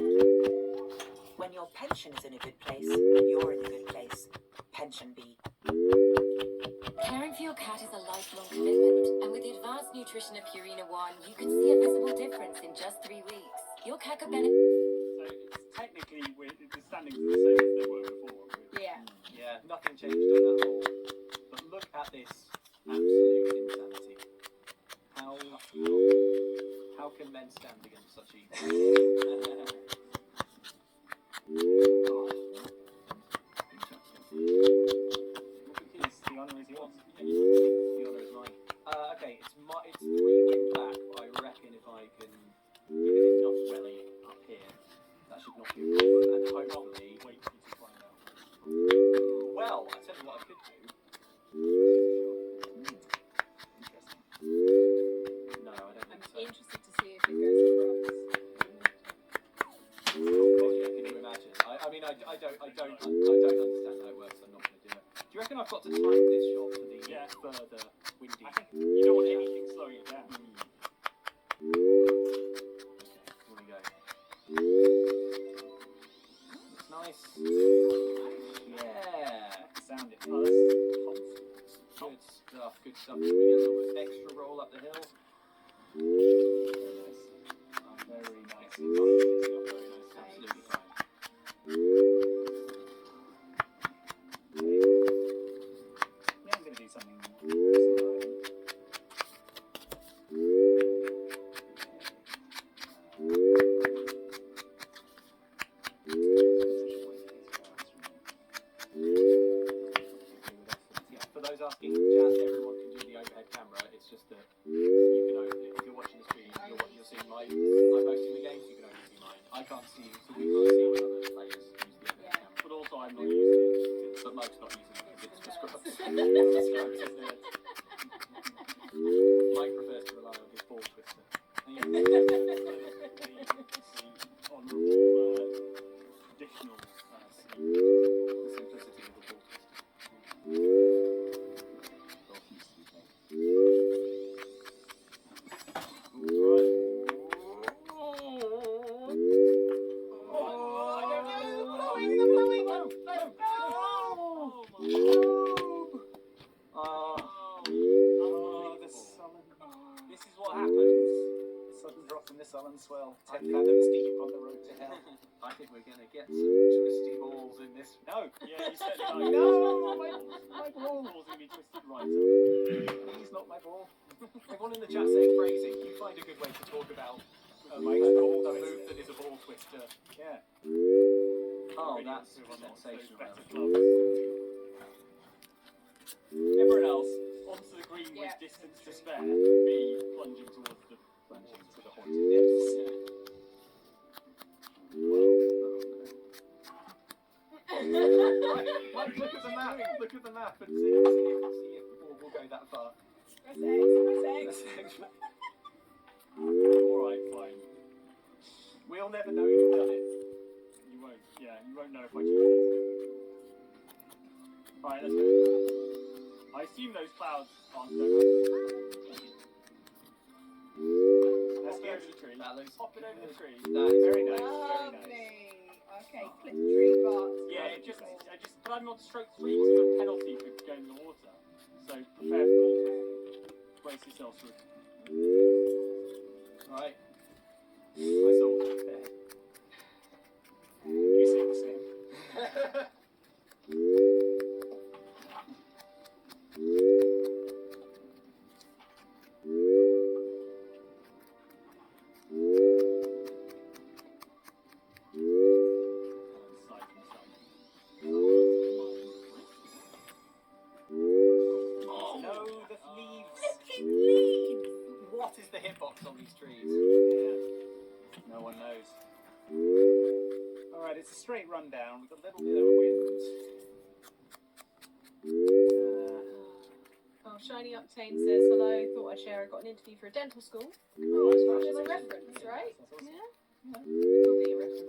S6: When your pension is in a good place, you're in a good place. Pension B.
S7: Caring for your cat is a lifelong commitment, and with the advanced nutrition of Purina One, you can see a visible difference in just 3 weeks. Your cat could benefit.
S3: So it's technically, the standings are the same as they were before.
S2: Yeah.
S4: Yeah, nothing changed on that hole. But look at this absolute insanity. How can men stand against such evil?
S3: Because the honour is yours.
S4: The honour is mine. Okay, it's 3 wins back, but I reckon if I can give it enough welly up here, that should not be a problem, and hopefully...
S3: Wait till you find out.
S4: Well, I tell you what I could do.
S3: Interesting.
S4: No, I don't
S2: I'm
S4: think so.
S2: interested to see if it goes across.
S4: I'm hosting the game, so you can only see mine. I can't see you, so we can't see when other players use the other camera.
S3: But also, I'm not using it.
S4: But Mike's not using it because it's for scrubs.
S3: Scrubs, isn't it?
S4: Mike prefers to rely on his ball twister.
S3: The honourable traditional
S4: The simplicity of a ball twister.
S3: This is what happens. The sudden drop in the sullen swell. 10 fathoms deep on the road to hell.
S4: I think we're going to get some twisty balls in this.
S3: No! Yeah, you said no. No! My ball was going to be twisted right up.
S4: Please, not my ball. Everyone in the chat saying phrasing. You find a good way to talk about
S3: Mike's ball
S4: a
S3: twister.
S4: move that is a ball twister.
S3: Yeah.
S4: Oh,
S3: Really
S4: that's
S3: improve on those
S4: sensational.
S3: better clubs. Everyone else onto the green with
S2: Yeah.
S3: distance to spare would be plunging towards the haunted depths.
S4: Mike, look at the map. Look at the map and see if the ball will go that far.
S3: Alright, fine.
S4: We'll never know you've done it.
S3: You won't. Yeah, you won't know if I cheated. Alright, let's go. I assume those clouds aren't going Let's go over the tree.
S4: That looks
S3: Pop it over the tree.
S4: That is
S3: Very nice, very
S2: Lovely.
S3: nice.
S2: Okay, clip the tree, but
S3: Yeah, but I'm on stroke 3 because of a penalty for going in the water. So prepare for ball. Brace yourselves for it.
S4: right.
S3: My soul's prepared. You say the same. No, the leaves.
S4: What is the hitbox on these trees?
S3: Yeah. No one knows. Alright, it's a straight rundown with a little bit of wind.
S2: oh, Shiny Octane says hello. Thought I'd share. I got an interview for a dental school. Oh, there's a reference, right?
S3: That's awesome.
S2: Yeah, it will be a reference.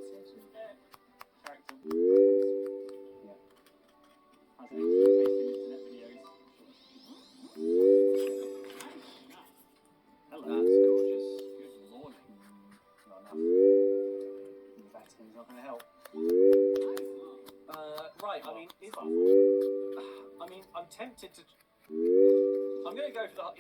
S3: Character. Yeah. Has an excellent taste in internet videos. Hello.
S4: That's gorgeous.
S3: Good morning. Not enough. The batsman's not going to help.
S4: Right. I mean, I'm tempted to. I'm going to go for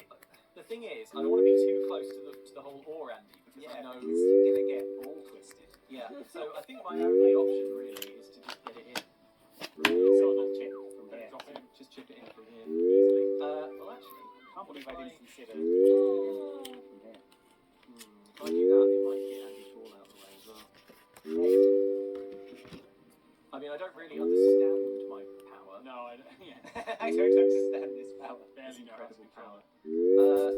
S4: the thing is, I don't want to be too close to the whole or Andy because I know
S3: you're going to get ball twisted.
S4: Yeah. So I think my only option really is to just get it in.
S3: So on the chin from here.
S4: Drop it, just chip it in from here.
S3: Easily.
S4: Well, actually,
S3: Can't believe I didn't consider from here.
S4: if I do that, it might get Andy's ball out of the way as well. I mean, I don't really understand my power.
S3: No, I don't. Yeah.
S8: I don't understand this power.
S3: Barely know how to
S4: Incredible
S3: control
S4: power.
S3: it.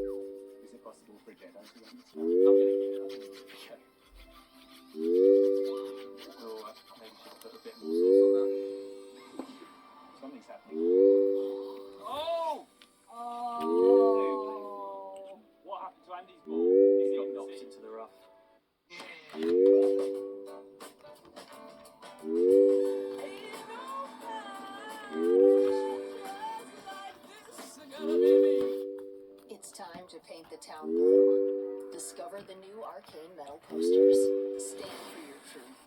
S8: Is it possible for a Jedi to understand?
S4: I'm going to give it. Okay. Oh, I maybe should put a bit more sauce on that.
S8: Something's happening.
S3: Oh!
S2: Oh.
S3: What happened to Andy's ball? Is
S4: He
S3: it
S4: got
S3: in the
S4: knocked
S3: sea?
S4: into the rough.
S9: It's time to paint the town blue. Discover the new arcane metal posters. Stand for your truth.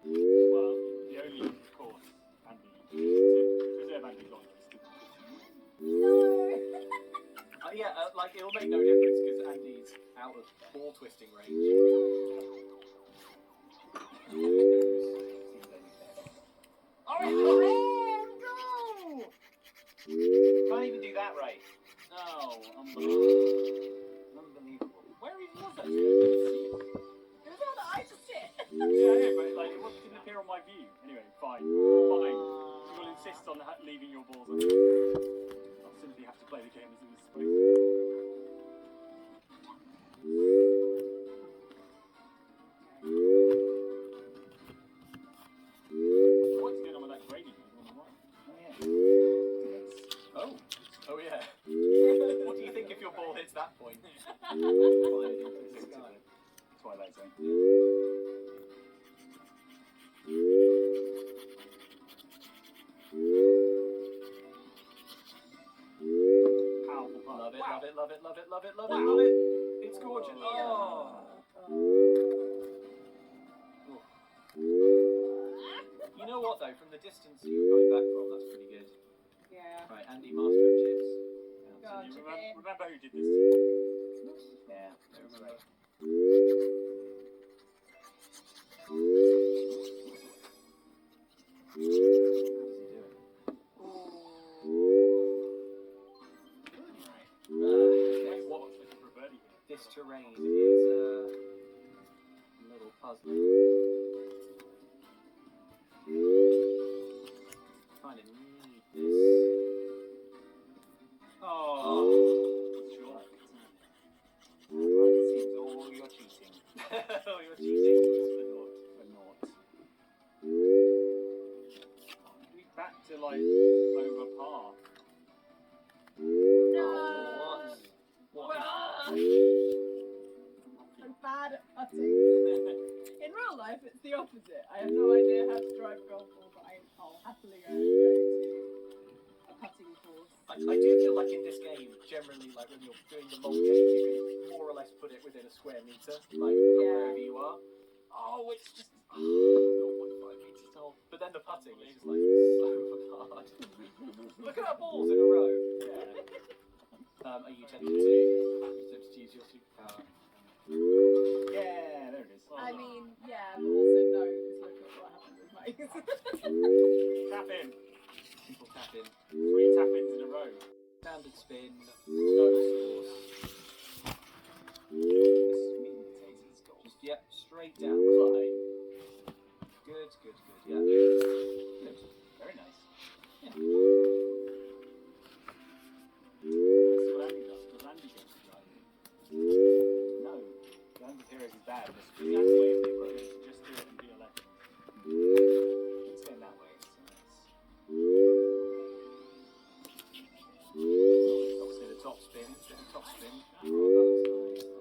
S3: Well, the only course Andy to preserve Andy's honor is to
S4: Yeah, like it'll make no difference because Andy's out of ball twisting range.
S8: Can't even do that right.
S3: No, unbelievable.
S8: Unbelievable.
S3: Where even was that? I didn't see it.
S2: It was on the ice to sit.
S3: Yeah, I know, but like it didn't appear on my view. Anyway, fine. Fine. You will insist on leaving your balls on. I'll simply have to play the game as it was supposed to.
S4: that point.
S8: Flying into the Twilight Zone. Powerful part.
S4: Love it,
S8: Wow.
S4: love it, love it, love it, love it, love it,
S8: Wow.
S4: love it. It's gorgeous. Oh. You know what though? From the distance you were coming back from, that's pretty good.
S2: Yeah.
S4: Right, Andy, master of chips.
S2: God,
S8: You
S2: okay.
S8: remember who did this to you? Yeah,
S4: Don't
S8: that's
S4: remember.
S8: right.
S4: How does he do it? Okay, what?
S8: Looking for a birdie here.
S4: This terrain is a little puzzling. Kind of need this.
S8: Oh, sure. Right, it seems all your cheating
S4: Oh, you're cheating.
S8: for naught. Back to like over par.
S4: What? What?
S10: I'm bad at putting. In real life, it's the opposite. I have no idea how to drive a golf ball, but I'll happily go to a putting course.
S4: I do feel like in this game, generally, like when you're doing the long game, you can more or less put it within a square meter, like from wherever you are. Oh, it's just 0.5 meters tall. But then the putting is just like so hard. Look at our balls in a row. Yeah. Are you tempted to use your superpower?
S8: Yeah, there it is.
S10: I mean, yeah, but also no, because look at what happened with Mike.
S8: Tap in.
S4: Simple tap in.
S8: 3 tap-ins in a row.
S4: Standard spin, no sauce.
S8: Meat and potatoes golf.
S4: Just, yep, straight down the line. Good, good, good, yeah. Good.
S8: Very nice.
S4: Yeah.
S8: That's what Andy does. Does Andy go to driving? No. The Andy Heroes is bad. Just the other way of the approach. Just do it and be a legend. It's going that way. So
S4: Obviously the top spin, top spin. Oh, that looks nice.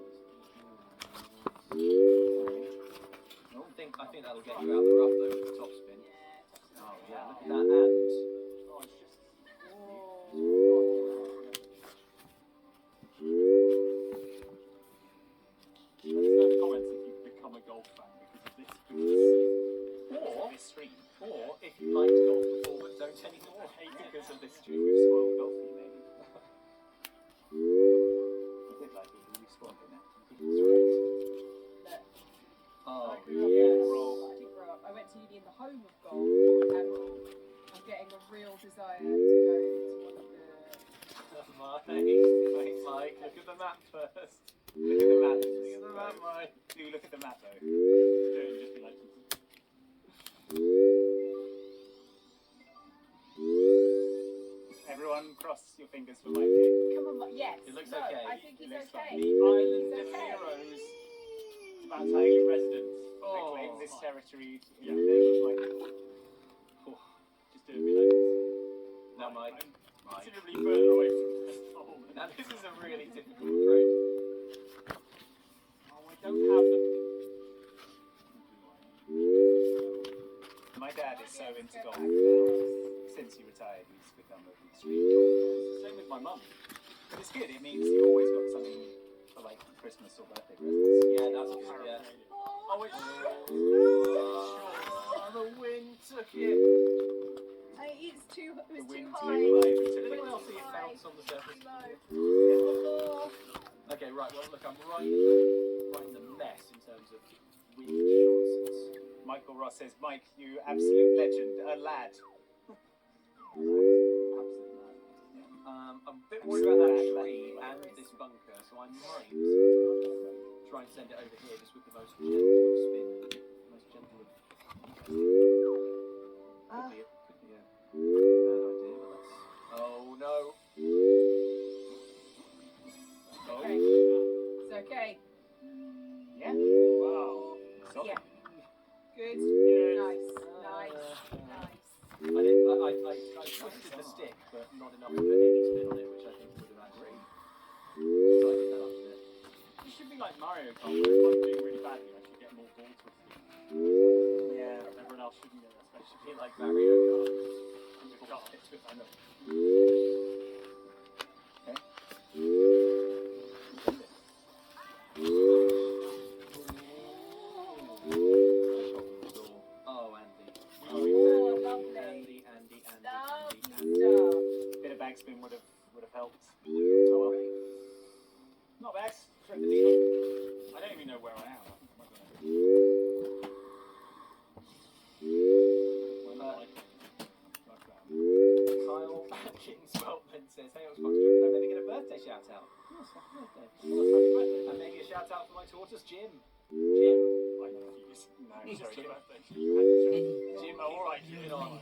S4: I think that'll get you out the rough though with the top spin. Oh yeah, look at that and
S8: oh, it's just. Let us know in the comments if you've become a golf fan because of this.
S4: Or
S8: This stream.
S4: or if you liked golf before but don't anymore because of this stream.
S8: We've spoiled golf for you, maybe. I did like it, but we've spoiled it now.
S4: That's right.
S10: I
S4: Oh
S10: grew up,
S4: yes.
S10: I didn't grow up. I went to uni in the home of golf, and I'm getting a real desire to go to one of the.
S4: Mike, look at the map first.
S8: Look at the map.
S4: Look at the map, Mike.
S8: Do look at the map though. Don't just be like. Everyone, cross your fingers for Mike here.
S10: Come on, yes.
S4: It looks
S10: no,
S4: okay.
S10: I think he's
S8: It looks
S10: okay.
S8: like the island
S10: He's
S8: of
S10: okay.
S8: heroes. It's about taking residence.
S4: Oh.
S8: They claim this territory in the name of Mike. Just do it be like this.
S4: Now Mike.
S8: I'm
S4: Mike.
S8: considerably further away from this hole.
S4: Now this is a really difficult approach.
S8: Oh, I don't have the. My dad is so into golf. Since he retired, he's become an extreme golfer. Same with my mum. But it's good. It means you always got something for like Christmas or birthday presents.
S4: Yeah, that's good. Yeah.
S8: Oh, it's
S4: Oh, the wind took it.
S10: It's too. It was
S8: the wind
S10: too
S8: to
S10: high.
S8: life.
S4: Did anyone else see it bounce on the surface?
S10: Low.
S4: Okay, right. Well, look, I'm right in the mess in terms of wind nonsense.
S8: Michael Ross says, Mike, you absolute legend, a lad. Absolute lad. Yeah.
S4: I'm a bit worried about that tree and this bunker, so I might try and send it over here just with the most gentle of spin. Most gentle of. Could be a bad idea, but that's. Oh no!
S10: Okay. It's okay.
S8: Yeah? Wow. Solid.
S10: Yeah. Good.
S8: Good.
S10: Nice. Nice.
S4: I didn't. I twisted the stick, but not enough to put any spin on it, which I think would have actually.
S8: like Mario Kart, where if I'm doing really badly, I should get more ball twisting. Yeah, everyone else shouldn't get that, especially
S4: Be like Mario Kart.
S8: in the car. I know.
S4: Oh, Andy.
S10: Oh, lovely.
S4: Andy.
S10: Lovely stuff.
S8: Bit of backspin would have helped. Oh well. Not bad. Thread the needle. I don't even know where I am. I'm not gonna... Well, not like that.
S4: Kyle Atkins Weltman says, "Hey, Xbox Trip, can I maybe get a birthday shout out?" Yes, happy birthday. Happy birthday. And maybe a shout out for my tortoise, Jim. Jim.
S8: I refuse. No, sorry,
S4: Jim.
S8: birthday. You had to say.
S4: Jim, all right, keep it on.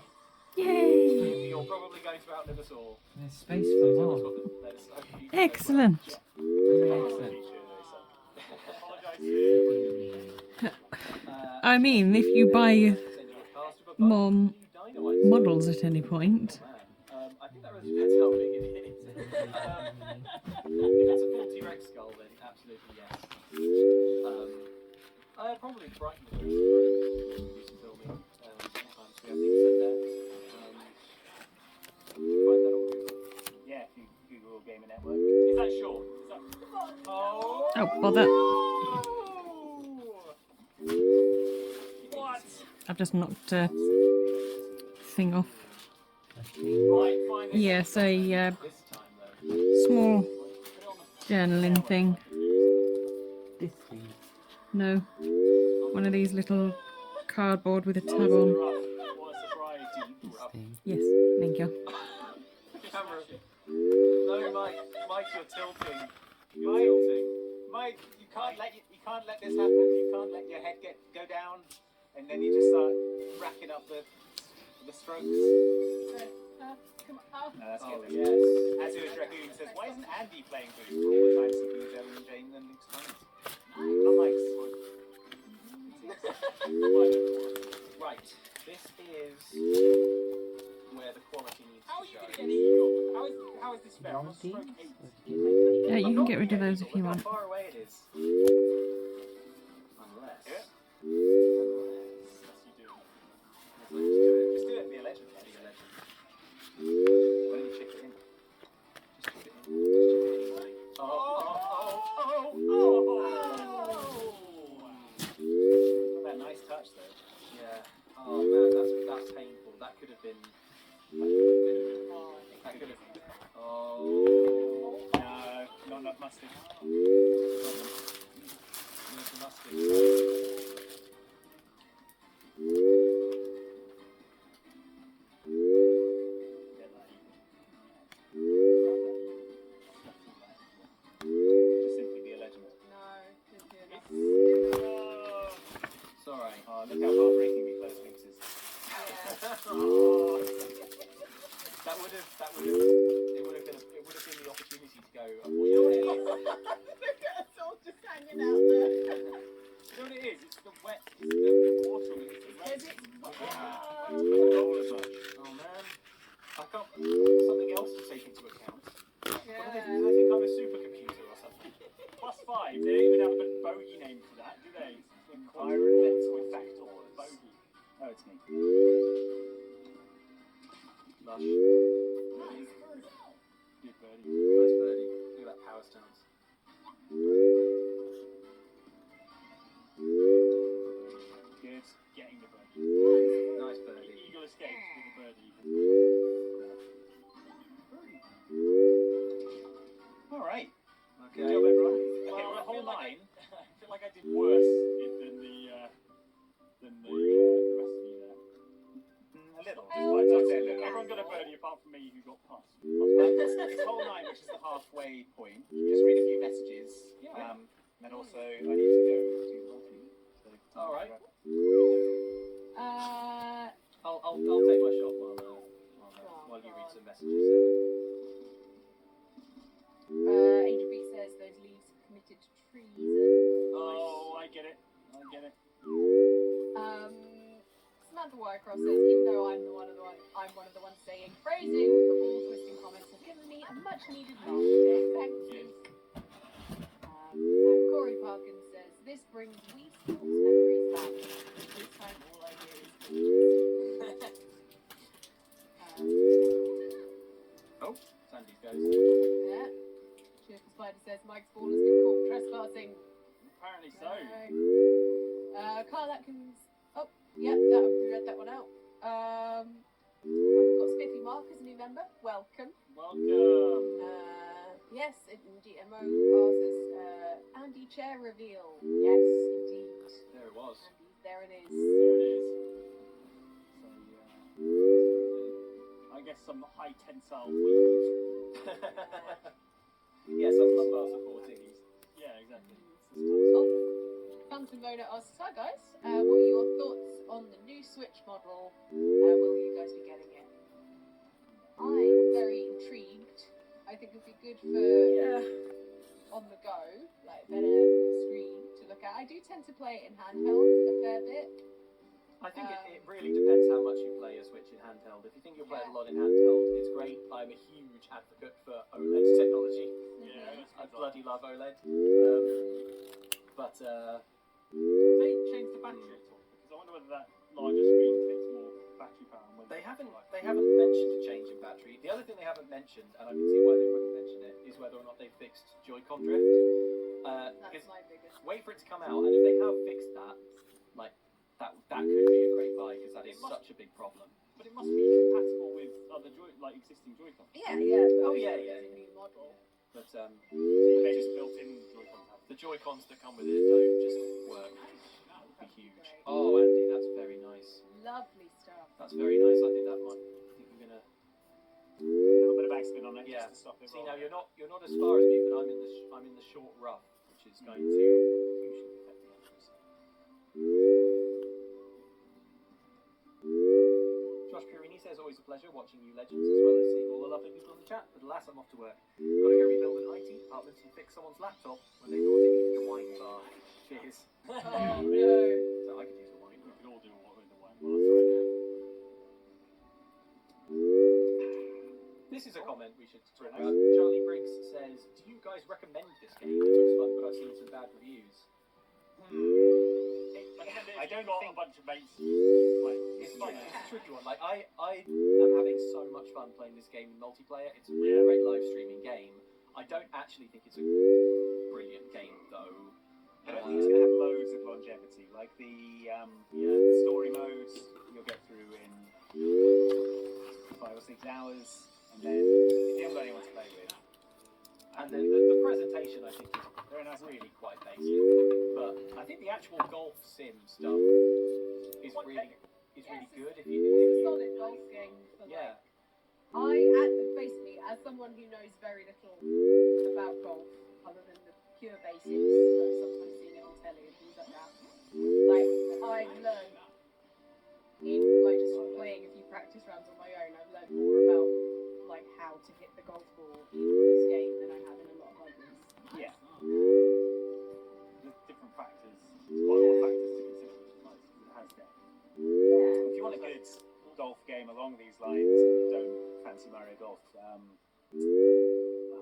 S11: Yay!
S4: Jim, you're probably going to outlive us all.
S1: There's space for more.
S4: Let us know.
S11: Excellent.
S1: Excellent.
S11: I mean, if you buy more models at any point.
S4: I think that really depends how big it is. If it's a full T-Rex skull, then absolutely yes. Probably Brighton is used to filming. Sometimes we have things said there. Find that on Google.
S8: Yeah, if you Google Gamer Network. Is that Sean? Is that... Oh!
S11: Oh, bother.
S8: What?
S11: I've just knocked a thing off.
S8: Right, fine.
S11: Yes, a
S4: This time though.
S11: small journaling thing.
S1: This thing.
S11: No, one of these little cardboard with a tab on.
S8: What a surprise.
S1: This thing.
S11: Yes, thank you.
S4: Camera. No, Mike, you're tilting. You're tilting.
S8: Mike, you can't let this happen. You can't let your head go down, and then you just start racking up the strokes.
S10: Come on.
S8: No, that's
S4: Oh,
S8: good.
S4: yes.
S8: As As Dragoon says, why isn't Andy playing Boo for all the time seeking his own Jane and Link's comments? Not Mike's.
S4: Right, this is where the quality needs
S8: How are
S4: to
S8: you
S4: show.
S8: going to get an eagle? How is this fair? I'm on
S1: Monkey?
S8: stroke 8.
S11: Yeah, you
S4: I'm
S11: can
S4: not
S11: get rid of
S4: gonna
S11: those
S4: eagle.
S11: if you
S4: Look
S11: want.
S4: how far away it is. Unless.
S8: Yeah.
S4: Unless.
S8: Yes, you do. Just do it and be a legend.
S4: Be a legend.
S8: Why don't you chip it in?
S4: Just chip it in. Just chip it in.
S8: Not that nice touch though.
S4: Yeah. Oh man, that's painful. That could have been. That could have been. Oh.
S8: No, not enough mustard.
S4: There's the mustard.
S8: Get that eagle. Just simply be a legend.
S10: No, didn't do enough.
S8: Oh,
S4: It's alright.
S8: look how heartbreakingly close Lynx is.
S4: That would have been the opportunity to go. Unfortunately.
S10: Look at us all just hanging out there.
S8: You know what it is? It's the wet, it's the water with the
S10: Is
S8: red.
S10: it?
S8: Roll as much.
S4: Oh man. I can't. Something else to take into account. What do they
S10: Yeah.
S4: do? They think I'm a supercomputer or something.
S8: +5. They don't even have a good bogey name for that, do they? Environmental factors. Bogey. Oh, it's me.
S4: Lush.
S8: Good birdie.
S4: Nice birdie. Look at that power stance.
S8: Good. Getting the birdie.
S4: Nice
S8: The
S4: birdie.
S8: eagle escaped with the birdie. Alright.
S4: Okay.
S8: Good job, everyone. Okay,
S4: Well,
S8: well,
S4: I
S8: the whole
S4: feel like
S8: line. I feel like I did worse than the rest of you there. A little. Just by a little. Everyone got a birdie apart from me who got past.
S4: This whole line, which is the halfway point, just read a few messages.
S8: Yeah.
S4: And also, I need to go to Rocky. So, all right. I'll take my shot while you read some messages.
S10: Angel B says those leaves have committed treason.
S8: Oh, I get it. I get it.
S10: Samantha Wycross says, even though I'm one of the ones saying praising, the ball twisting comments have given me a much needed laugh today. Thank you. And Corey Park brings Wii Sports memories back. This time all I hear is glitches.
S4: Oh, Sandy's goes.
S10: Yeah. Cheerful Spider says Mike's ball has been caught trespassing.
S8: Apparently so.
S10: Carl Atkins. Oh, yep, we read that one out. We've got Spiffy Mark as a new member. Welcome.
S8: Welcome.
S10: Yes, GMO asks Andy chair reveal. Yes, indeed.
S4: There it was.
S10: Andy, there it is.
S8: There it is. So yeah. I guess some high tensile weave.
S4: Yeah, some lumbar supporting.
S8: Yeah, exactly.
S10: Oh, Phantom Mona asks, hi guys, what are your thoughts on the new Switch model? Will you guys be getting it? I'm very intrigued. I think it'd be good for on the go, like better screen to look at. I do tend to play it in handheld a fair bit.
S4: I think it really depends how much you play a Switch in handheld. If you think you'll play it a lot in handheld, it's great. I'm a huge advocate for OLED technology.
S8: Yeah,
S4: I bloody love OLED. But
S8: they changed the battery at all? Because I wonder whether that larger screen takes more battery power. And
S4: they haven't mentioned a change in battery. The other thing they haven't mentioned, and I can see why they wouldn't mention it, is whether or not they fixed Joy-Con drift.
S10: That's my biggest.
S4: Wait for it to come out, and if they have fixed that, like that could be a great buy because that is such a big problem.
S8: But it must be compatible with other existing Joy-Cons.
S10: Yeah.
S4: Oh yeah.
S10: It's a new model.
S4: But
S8: They just built in Joy-Cons.
S4: the Joy-Cons that come with it don't just work. That would be huge. Oh, Andy, that's very nice.
S10: Lovely stuff.
S4: That's very nice. I think that might. I think we're gonna.
S8: A little bit of backspin on it
S4: Yeah.
S8: just to stop it.
S4: See, now you're not as far as me, but I'm in the short rough, which is going to hugely affect the accuracy. Josh Purini says, always a pleasure watching you legends as well as seeing all the lovely people in the chat. But alas, I'm off to work. Gotta go rebuild an IT department and fix someone's laptop when they thought it needed a wine bar. Cheers.
S10: Oh no.
S4: So I could use a wine
S8: We
S4: bar.
S8: could all do what with the wine bar right now.
S4: This is a comment we should talk about. Charlie Briggs says, do you guys recommend this game? It looks fun, but I've seen some bad reviews.
S8: I don't got a bunch of mates.
S4: It's a tricky one. Like I am having so much fun playing this game in multiplayer. It's a really great live streaming game. I don't actually think it's a brilliant game though.
S8: I don't think it's going to have loads of longevity. Like the story modes you'll get through in 5 or 6 hours, and then you haven't got anyone to play with.
S4: And then the presentation I think is
S8: Very nice.
S4: really quite basic. But I think the actual golf sim stuff is really good. If
S10: It's a
S4: you
S10: solid golf game. For
S4: yeah.
S10: Basically, as someone who knows very little about golf, other than the pure basics, I've sometimes seen it on telly and things like that. Like I've learned in just playing a few practice rounds on my own, I've learned more about like how to hit the golf ball in this game than I have in a lot of others.
S8: Yeah. There's different factors. There's quite a lot of factors to consider, which is nice because it has depth.
S10: Yeah.
S8: If you want a good golf game along these lines and don't fancy Mario Golf,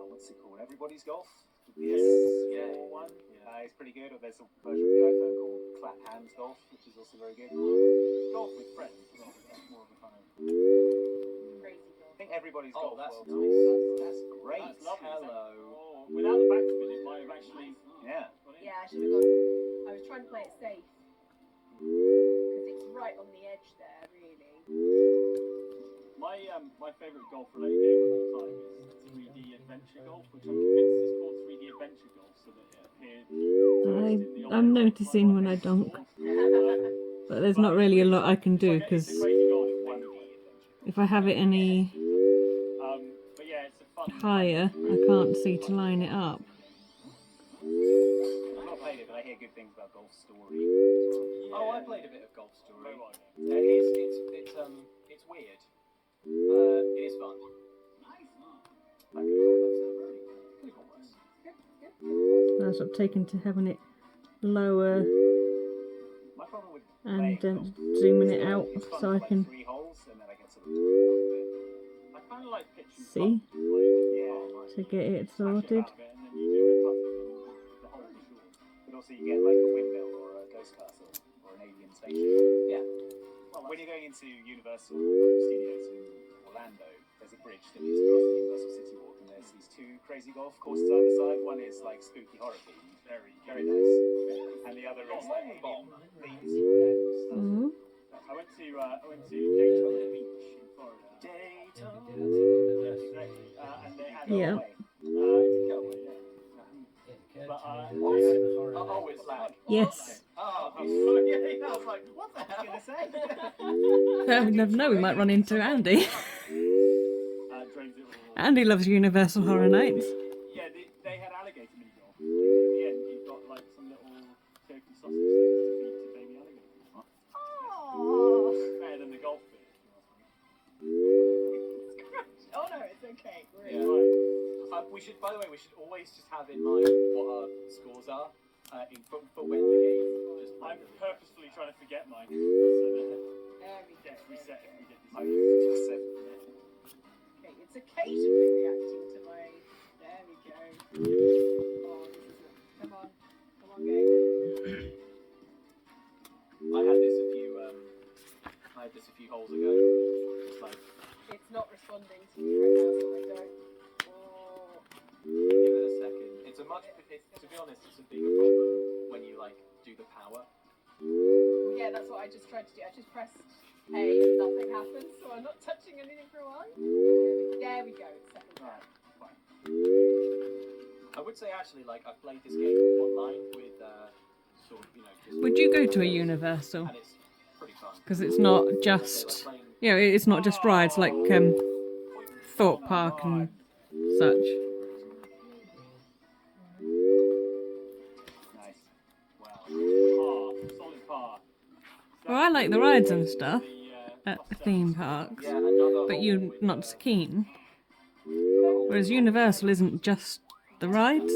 S8: what's it called? Everybody's Golf?
S4: Yes.
S8: Yeah.
S4: One.
S8: It's pretty good. Or there's a version of the iPhone called Clap Hands Golf, which is also very good. Golf with friends. Well, that's more of a kind of.
S10: Crazy golf.
S8: I think Everybody's
S4: Oh,
S8: Golf.
S4: that's
S8: World
S4: nice.
S8: Tour. That's great. That's lovely.
S4: Hello.
S8: Oh, without the backspin, it might have actually. Yeah.
S10: Yeah, I should have gone. I was trying to play it safe because it's right on the edge there, really.
S8: My favourite golf related game of all time is 3D Adventure Golf, which I'm convinced is called 3D Adventure Golf, so that it appeared first in the
S11: I'm
S8: old
S11: noticing when I donk, but there's not really a lot I can do because
S8: it's a crazy golf 1D adventure.
S11: if I have it any
S8: But yeah, it's a fun.
S11: higher, I can't see to line it up.
S8: I've not played it, but I hear good things about Golf Story.
S4: Oh, I played a bit of Golf Story.
S8: Very well.
S4: It's weird. It is fun. That could have gone worse.
S11: I was sort of taken to having it lower
S8: My problem with
S11: and
S8: playing golf
S11: zooming
S8: is
S11: it out
S8: it's fun
S11: so
S8: for
S11: I
S8: like
S11: can
S8: 3 holes, and then I get sort of bored of it. I kind of like pitch and
S11: see
S8: putt, like,
S11: to get it
S8: smash it
S11: sorted.
S8: about a bit, and then you do a bit of putting, and the hole is short. But also you get like a windmill when you're going into Universal Studios in Orlando, there's a bridge that leads across the Universal City Walk, and there's these two crazy golf courses either side. One is like spooky horror themed, very nice, and the other is like alien themed.
S11: Mhm.
S8: I went to Daytona Beach in Florida. Daytona. Exactly. And they had
S11: Yeah.
S8: it did go away, yeah. But
S4: Oh, it's lag.
S11: Yes.
S4: Oh, yeah, I was like, what the hell?
S8: I was gonna say.
S11: I never know, we might run into Andy.
S8: Drains it all.
S11: Andy loves Universal Horror Nights.
S8: Yeah, they had alligator meat off. In the end, you've got like some little turkey sausage things to feed to baby alligators.
S10: Oh.
S8: Better than the golf bit.
S10: Oh no, it's okay.
S8: Yeah,
S10: Really.
S8: right.
S4: We should, by the way, always just have in mind what our scores are for when the game just
S8: I'm
S4: randomly.
S8: purposefully trying to forget mine. So
S10: There we go.
S8: get reset if we get this.
S10: Okay, it's occasionally reacting to my. There we go. Oh, this is it. Come on, game.
S4: I had this a few holes ago. Just like
S10: It's not responding to me right now, so I don't. Oh.
S4: give it a second. To be honest, it's a bigger problem when you like do the power.
S10: Yeah, that's what I just tried to do. I just pressed A and nothing happened, so I'm not touching anything for a while. There we go. It's settled down.
S4: I would say actually, like I've played this game online with sort of just
S11: Would you go to a Universal?
S4: and it's pretty fun.
S11: Because it's not just, it's not just rides like Thorpe Park and such.
S8: Nice. Wow. Solid par.
S11: Well, I like the rides and stuff at theme parks,
S4: Yeah, another
S11: but
S4: hole
S11: you're
S4: with,
S11: not so keen. Whereas Universal isn't just the rides.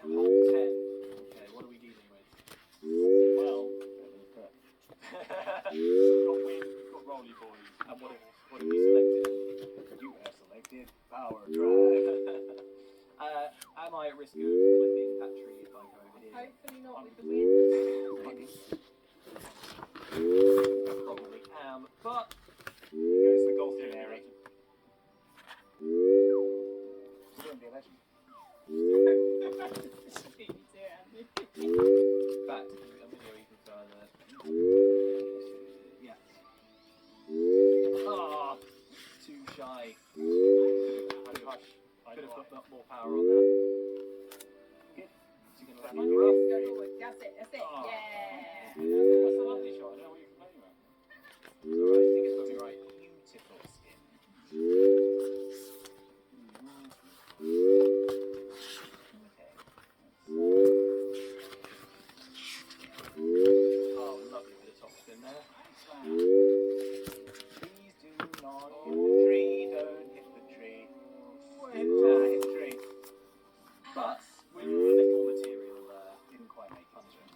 S4: hole 10. Okay, what are we dealing with?
S8: Well, we've got wind, we've got rolly boys.
S4: And what have you selected?
S8: You have selected power drive.
S4: Am I at risk of flipping that tree if I go over here?
S10: Hopefully not with the wind.
S4: Probably am, but
S8: Goes the golfing area. Still gonna be a legend.
S4: in fact, I'm going to go even further. Yeah. Ah, too shy. Could have put more power on that. Is he going to let me
S10: Go
S4: rough?
S10: forward. That's it. That's it.
S8: Oh.
S10: Yeah.
S8: That's a lovely shot. I don't know what you're complaining about.
S4: It's alright, I think it's got to be right.
S8: Beautiful skin.
S4: Oh, lovely bit of top spin there.
S8: Please do not hit the tree. Don't hit the tree. Hit the tree.
S4: But with little material
S8: Didn't quite make it.
S4: punishment.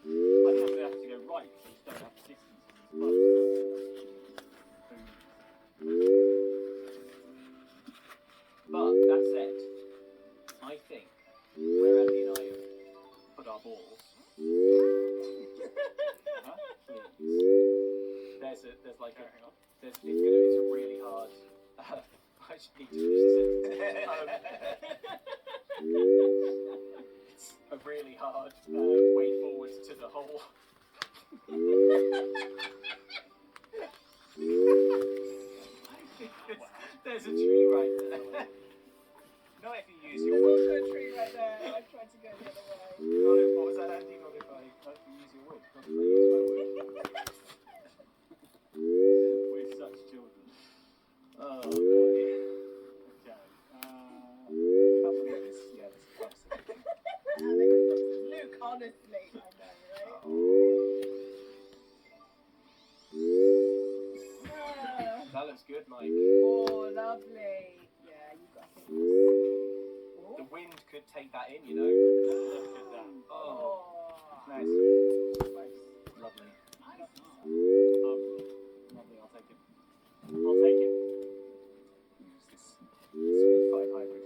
S8: I think I'm gonna have to go right because you don't have the distance.
S4: But that said, I think where Andy and I have put our balls, it's a really hard. I just need to finish this. It's a really hard way forward to the hole. There's a tree right there.
S8: Not if you use
S10: There's
S8: your wood.
S10: also a tree right there. I tried to go the other way.
S4: Not if, what was that, Andy? Not if I use your wood. Not if I use my wood.
S8: We're such children.
S4: Oh boy.
S8: Okay.
S4: Can't believe this. Yeah, this is fascinating.
S10: Luke, honestly, I know, right?
S4: That looks good, Mike.
S10: Oh, lovely. Yeah, you got it.
S4: The wind could take that in, you know.
S8: Look at that.
S4: Oh,
S8: Nice.
S4: lovely.
S8: Lovely, I'll take it. I'll take it.
S4: Use this sweet 5 hybrid.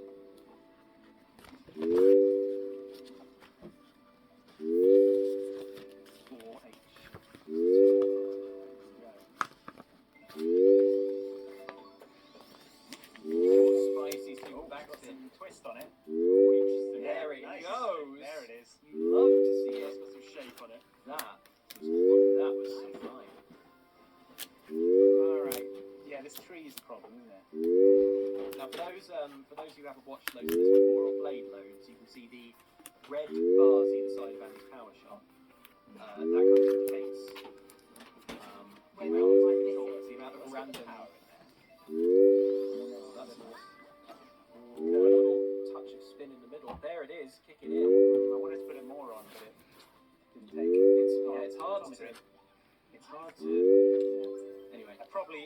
S8: problem, isn't it?
S4: Now, for those who haven't watched Loads of this before or played Loads, you can see the red bars either side of Andy's power shot. That kind of indicates the amount of random power in there. That's nice. A little touch of spin in the middle. There it is, kicking in.
S8: I wanted to put it more on, but it didn't take.
S4: It's hard to.
S8: It's hard to.
S4: Anyway.
S8: Probably